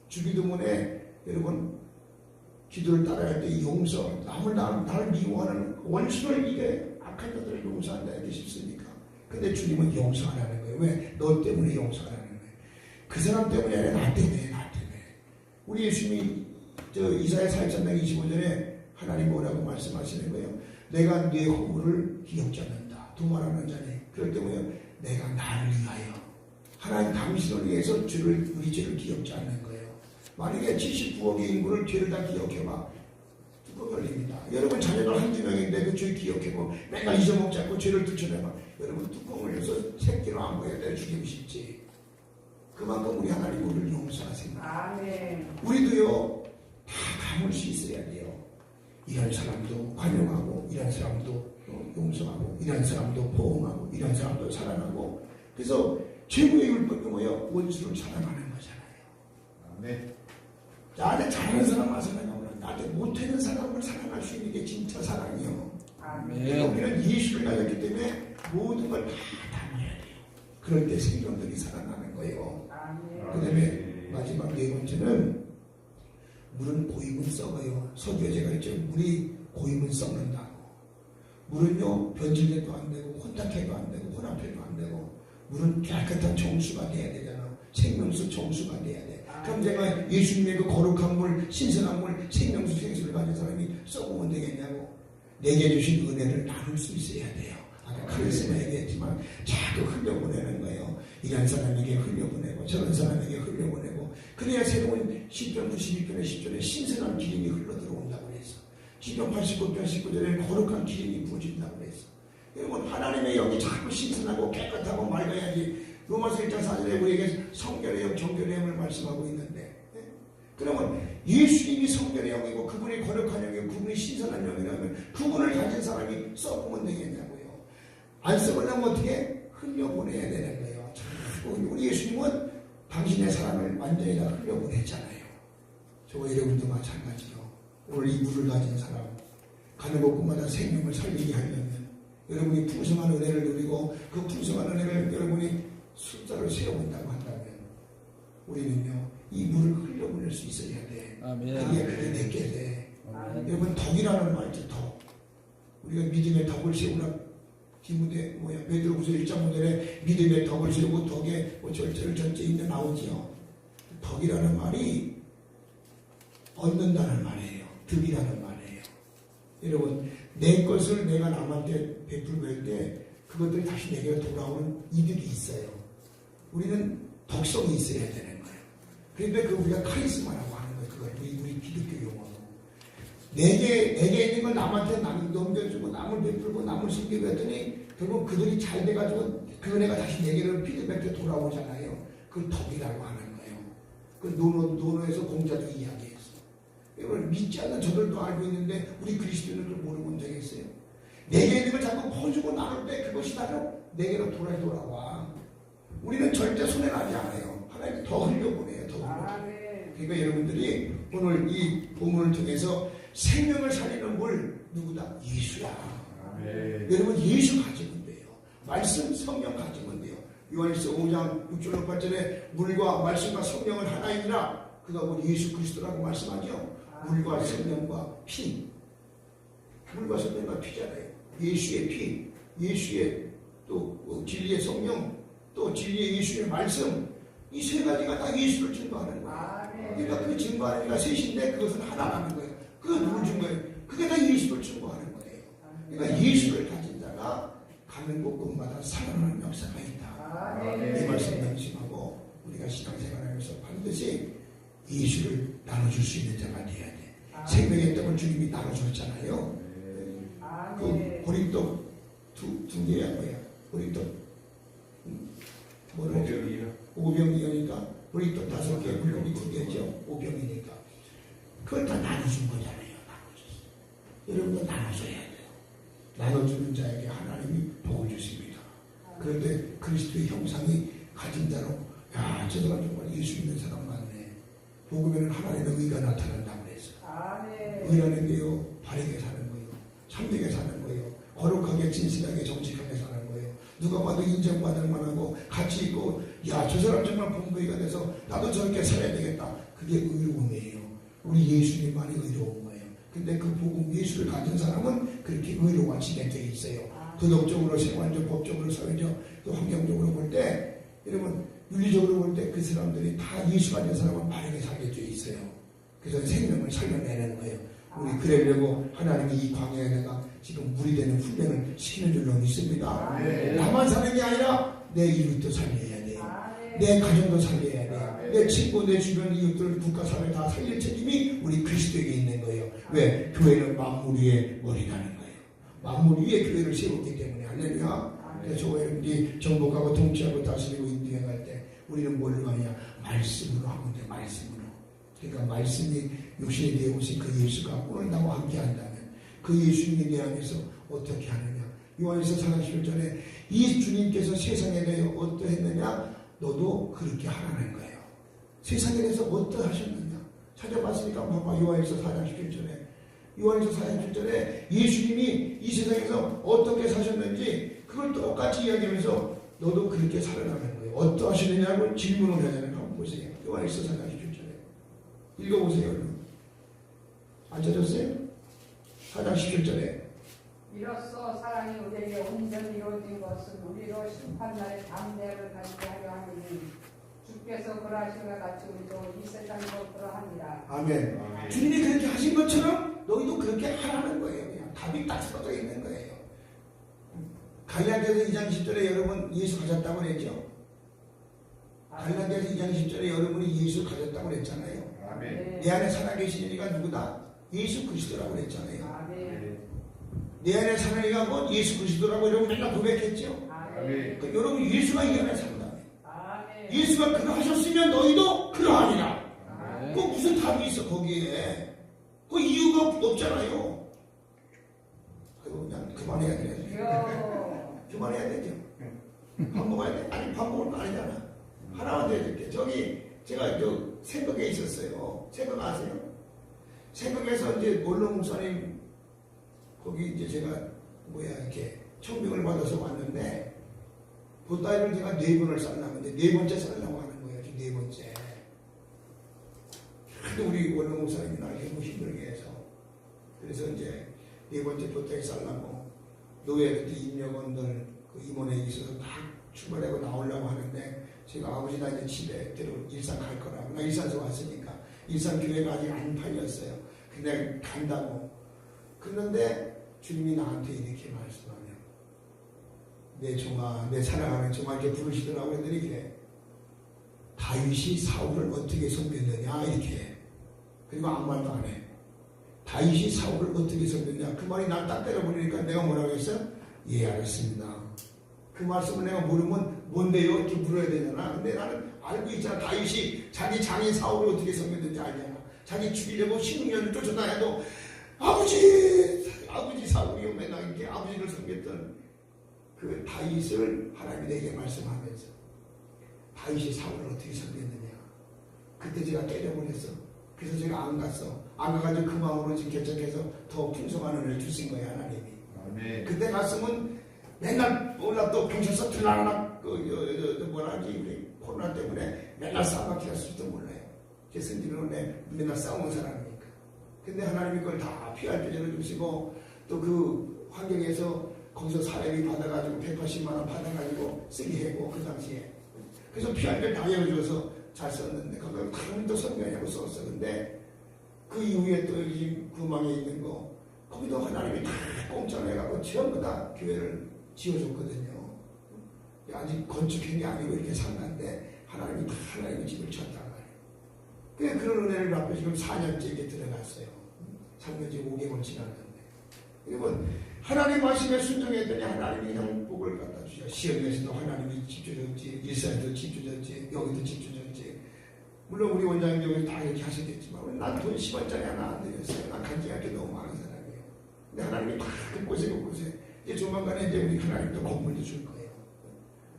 주기도문에 여러분 기도를 따라할 때 용서, 나를 미워하는 원수를 이게 악한 자들을 용서한다 이렇게 싶습니까? 근데 주님은 용서하라는 거예요. 왜? 너 때문에 용서하라는 거예요. 그 사람 때문에 아니라 나 때문에. 우리 예수님이 이사야 43장 25절에 하나님 뭐라고 말씀하시는 거예요? 내가 네 허물을 기억지 않는다. 두말하는 자니. 그럴 때 뭐예요? 내가 나를 위하여. 하나님 당신을 위해서 우리 죄를 기억지 않는 거예요. 만약에 79억의 인구를 죄를 다 기억해봐. 뚜껑 걸립니다. 여러분 자녀들 한두 명인데 그 죄 기억해보. 맨날 잊어먹지 않고 죄를 뚫쳐내봐. 여러분 뚜껑 걸려서 새끼로 안 보여야 돼. 죽이고 싶지. 그만큼 우리 하나님 우리를 용서하십니다. 아멘. 우리도요 다 감을 수 있어야 돼요. 이런 사람도 관용하고 이런 사람도 용서하고 이런 사람도 보호하고 이런 사람도 사랑하고 그래서 최고의 율법이 뭐예요? 원수를 사랑하는 거잖아요. 아멘. 나한테 잘하는 사람만 사랑하고 나한테 못하는 사람을 사랑할 수 있는 게 진짜 사랑이요. 아멘. 우리는 예수를 가졌기 때문에 모든 걸 다 담아야 돼요. 그럴 때 생명들이 살아나는 거예요. 그 다음에 마지막 4번째는 물은 고이면 썩어요. 서두에 제가 했죠. 물이 고이면 썩는다고. 물은요 변질돼도 안 되고 혼탁해도 안 되고 혼합해도 안 되고 물은 깨끗한 정수가 돼야 되잖아. 생명수 정수가 돼야 돼. 그럼 제가 예수님의 그 거룩한 물, 신선한 물, 생명수 생수를 가진 사람이 썩으면 되겠냐고. 내게 주신 은혜를 나눌 수 있어야 돼요. 아까 카리스마 얘기했지만 자꾸 흘려보내는 거예요. 이런 사람에게 흘려보내고 저런 사람에게 흘려보내고 그래야 새로운 시편 92편의 10절에 신선한 기름이 흘러들어온다고 그랬어. 시편 89편 19절에 거룩한 기름이 부어진다고 그랬어. 여러분 하나님의 영이 자꾸 신선하고 깨끗하고 맑아야지. 로마서 1장 4절에 우리에게 성결의 영, 정결의 영을 말씀하고 있는데 그러면 예수님이 성결의 영이고 그분이 거룩한 영이고 그분이 신선한 영이라면 그분을 가진 사람이 썩으면 되겠냐고요. 안 썩으려면 어떻게? 흘려보내야 되는 거예요. 우리 예수님은 당신의 사랑을 완전히 다 흘려보냈잖아요. 저와 여러분도 마찬가지요. 오늘 이 물을 가진 사람 가는 곳마다 생명을 살리게 하려면 여러분이 풍성한 은혜를 누리고 그 풍성한 은혜를 여러분이 숫자를 세워본다고 한다면 우리는요 이 물을 흘려보낼 수 있어야 돼. 아멘. 그게 내게 돼. 아멘. 여러분 덕이라는 말이죠. 덕. 우리가 믿음의 덕을 세우라. 베드로후서 1장 5절에 믿음의 덕을 세우고 덕에 절절 전제 있는 나오지요. 덕이라는 말이 얻는다는 말이에요. 득이라는 말이에요. 여러분, 내 것을 내가 남한테 베풀고 할 때 그것들이 다시 내게 돌아오는 이득이 있어요. 우리는 덕성이 있어야 되는 거예요. 그런데 그 우리가 카리스마라고 하는 거예요. 그걸 우리 기독교 용어로. 내게 있는 걸 남한테 넘겨주고 남을 베풀고 남을 섬기고 했더니 결국 그들이 잘 돼가지고 그 은혜가 다시 내게로 피드백에 돌아오잖아요. 그걸 덕이라고 하는 거예요. 그 논어에서 공자도 이야기했어. 이걸 믿지 않는 저들도 알고 있는데 우리 그리스도인들 모르면 되겠어요. 내게 있는 걸 자꾸 퍼주고 나눌 때 그것이 바로 내게로 돌아와. 우리는 절대 손해나지 않아요. 하나님이 더 흘려보내요. 더 흘려보내요. 그러니까 여러분들이 오늘 이 본문을 통해서 생명을 살리는 물 누구다? 예수야. 여러분 예수 가지면 돼요. 말씀 성령 가지면 돼요. 요한일서 5장 6절 8절에 물과 말씀과 성령은 하나이니라. 그가 곧 예수 그리스도라고 말씀하죠. 물과 성령과 피. 물과 성령과 피잖아요. 예수의 피, 예수의 또 진리의 성령, 또 진리의 예수의 말씀. 이 세 가지가 다 예수를 증거하는 거예요. 그러니까 그 증거하는 게 셋인데 그것은 하나라는 거예요. 그거 누굴 증거해요? 그게 다 예수를 증거하는 거예요. 그러니까 예수를 가진 자가 가는 곳곳마다 살아나는 역사가 있다. 이 말씀 명심하고 우리가 신앙생활하면서 반드시 예수를 나눠줄 수 있는 자가 돼야 돼. 생명의 떡을 주님이 나눠줬잖아요. 그 고린도 두 개야 뭐야? 고린도 뭐라 그러죠? 5병이니까 고린도 5개, 물고기 2개죠. 5병이니까 그걸 다 나눠준 거잖아요. 나눠줬어. 여러분도 나눠줘야 돼요. 나눠주는 자에게 하나님이 복을 주십니다. 그런데 그리스도의 형상이 가진 자로 야, 저 사람 정말 예수 믿는 사람 많네. 복음에는 하나님의 의가 나타난다고 그랬어. 의라는 게요, 바르게 사는 거예요. 참되게 사는 거예요. 거룩하게, 진실하게, 정직하게 사는 거예요. 누가 봐도 인정받을 만하고 가치 있고, 야, 저 사람 정말 본보이가 돼서 나도 저렇게 살아야 되겠다. 그게 의로움이에요. 우리 예수님만이 의로운 거예요. 근데 그 복음 예수를 가진 사람은 그렇게 의로워지게 돼 있어요. 도덕적으로, 생활적, 법적으로, 사회적, 또 환경적으로 볼 때, 여러분, 윤리적으로 볼 때 그 사람들이 다 예수 가진 사람은 바르게 살게 돼 있어요. 그래서 생명을 살려내는 거예요. 우리 그러려고 하나님이 이 광야에다가 지금 물이 되는 훈련을 시키는 줄로 믿습니다. 나만 사는 게 아니라 내 이웃도 살려야 돼요. 내 가정도 살려야 돼요. 내 친구, 내 주변 이웃들, 국가, 사회 다 살릴 책임이 우리 그리스도에게 있는 거예요. 왜? 교회는 만물 위의 머리라는 거예요. 만물 위에 교회를 세웠기 때문에. 할렐루야. 그래서 여러분들이 정복하고 통치하고 다스리고 인도해갈 때 우리는 뭘로 하냐? 말씀으로 하면 돼. 말씀으로. 그러니까 말씀이 육신이 되어 오신 그 예수가 오늘 나와 함께 한다면 그 예수님에 대하여서 어떻게 하느냐? 요한일서 4장 11절에 이 주님께서 세상에 대해 어떠했느냐? 너도 그렇게 하라는 거예요. 세상에 대해서 어떠하셨느냐? 찾아봤으니까 봐봐. 요한일서 4장 11절에 요한일서 4장 11절에 예수님이 이 세상에서 어떻게 사셨는지 그걸 똑같이 이야기하면서 너도 그렇게 살아나는 거예요. 어떠하시느냐고 질문을 해야 되는 거 한번 보세요. 요한일서 4장 11절에 읽어보세요. 안 찾았어요? 4장 17절에 이로써 사랑이 우리에게 온전히 이루어진 것은 우리로 심판날에 담대함을 가지게 하려 하니 주께서 그러하신 것 같이 우리도 이 세상에서 그러합니다. 아멘. 주님이 그렇게 하신 것처럼 너희도 그렇게 하라는 거예요. 그냥 답이 딱 써져 있는 거예요. 갈라디아서 2장 10절에 여러분 예수 가졌다고 그랬죠? 갈라디아서 2장 10절에 여러분이 예수 가졌다고 그랬잖아요. 내 안에 살아계신 이가 누구다? 예수 그리스도라고 그랬잖아요. 내 안에 사는 이가 뭐 예수 그리스도라고 여러분 맨날 고백했죠? 그러니까 여러분 예수가 이 안에 산다며. 예수가 그러하셨으면 너희도 그러하리라. 그 무슨 답이 있어 거기에? 그 이유가 없잖아요. 아이고 그냥 그만해야 되죠. 그만해야 되죠. 밥 먹어야 돼? 아니 밥 먹을 거 아니잖아. 하나만 더 해줄게. 저기 제가 저 새벽에 있었어요. 새벽 아세요? 새벽에서 이제 몰로 목사님 거기 이제 제가 이렇게 청빙을 받아서 왔는데 보따리를 제가 4번을 쌌나는데 4번째 쌀라고 하는 거예요. 지금 4번째. 근데 우리 원로 목사님이 날 너무 힘들게 해서 그래서 이제 4번째 보따리 쌀라고 노예들, 임력원들, 그 임원회에 있어서 딱 출발하고 나오려고 하는데 제가 아버지 나 이제 집에 일산 갈 거라고. 나 일산에서 왔으니까. 일산 교회가 아직 안 팔렸어요. 근데 간다고. 그런데 주님이 나한테 이렇게 말씀하며 내 종아, 내 사랑하는 종아 이렇게 부르시더라고. 했더니 이렇게 다윗이 사울을 어떻게 섬겼느냐 이렇게. 그리고 아무 말도 안 해. 다윗이 사울을 어떻게 섬겼냐. 그 말이 날 딱 때려버리니까 내가 뭐라고 했어? 예, 알겠습니다. 그 말씀을 내가 모르면 뭔데요? 이렇게 물어야 되잖아. 근데 나는 알고 있잖아. 다윗이 자기 장인 사울을 어떻게 섬겼는지 알잖아. 자기 죽이려고 16년을 쫓아다녀도 아버지 사울이 맨날 이렇게 아버지를 섬겼던 그 다윗을 하나님이 내게 말씀하면서 다윗이 사울을 어떻게 섬겼느냐. 그때 제가 때려보냈어. 그래서 제가 안 갔어. 안 가가지고 그 마음으로 지금 개척해서 더 풍성한 은혜를 주신 거야 하나님이. 아멘. 그때 갔으면 맨날 몰라 또 경찰서 들락날락 뭐라지 우리 코로나 때문에 맨날 싸움밖에 할수도 몰라요. 제 성질은 맨날 싸우는 사람이니까. 근데 하나님이 그걸 다 피할 표정을 주시고 또 그 환경에서 거기서 사례비 받아가지고 180만 원 받아가지고 쓰게 하고 그 당시에 그래서 피할 때 다 열어줘서 잘 썼는데 그걸 강도 성경이라고 썼어. 근데 그 이후에 또 여기 구망에 있는 거 거기도 하나님이 다 공짜로 해가지고 전부 다 교회를 지어줬거든요. 아직 건축행위 아니고 이렇게 산다는데 하나님이 다 하나님의 집을 지었단 말이에요. 그런 은혜를 받고 지금 4년째 이렇게 들어갔어요. 3년 지 5개월 지났는데. 여러분 하나님 말씀에 순종했더니 하나님이 그냥 복을 갖다 주셔. 시험에서도 하나님이 집 주셨지, 일산에도 집 주셨지, 여기도 집 주셨지. 물론 우리 원장님 여기 다 이렇게 하시겠지만 난 돈 10원짜리 하나 안 드렸어요. 난 간지할 게 너무 많은 사람이에요. 근데 하나님이 다 곳곳에 이제 조만간에 이제 우리 하나님도 건물도 줄 거예요.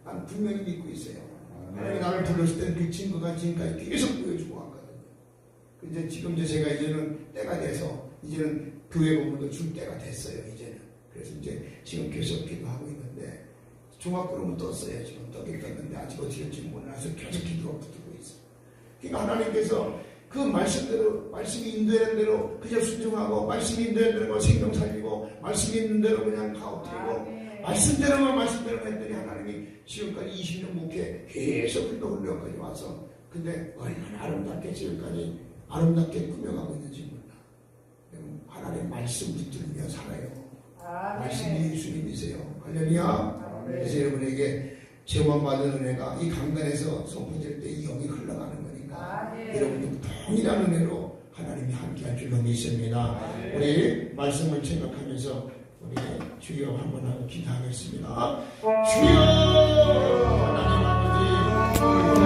난 분명히 믿고 있어요. 하나님이 나를 불렀을 때는 그 친구가 지금까지 계속 보여주고 왔거든요. 이제 지금 제가 이제는 때가 돼서 이제는 교회 건물도 줄 때가 됐어요. 이제는. 그래서 이제 지금 계속 기도하고 있는데 종합그룹은 떴어요. 지금 떴는데 아직 어떻게 될지 몰라서 계속 기도가 붙고 있어요. 그러니까 하나님께서 그 말씀대로 말씀이 인도하는 대로 그저 순종하고 말씀이 인도하는 대로 생명 살리고 말씀이 있는 대로 그냥 가업드리고 말씀대로만 했더니 하나님이 지금까지 20년 목회 계속 흘러까지 와서 근데 얼마나 아름답게 지금까지 아름답게 꾸며가고 있는지 몰라. 하나님 말씀 붙들며 살아요. 말씀이 예수님이세요. 할렐루야. 그래서 여러분에게 제원받은 은혜가 이 강단에서 선포될 때 이 영이 흘러가는 거니까 여러분도 동일한 은혜로 하나님이 함께할 줄로 믿습니다. 우리 말씀을 생각하면서 우리 주여 한번 하고 기도하겠습니다. 주여 하나님 아버지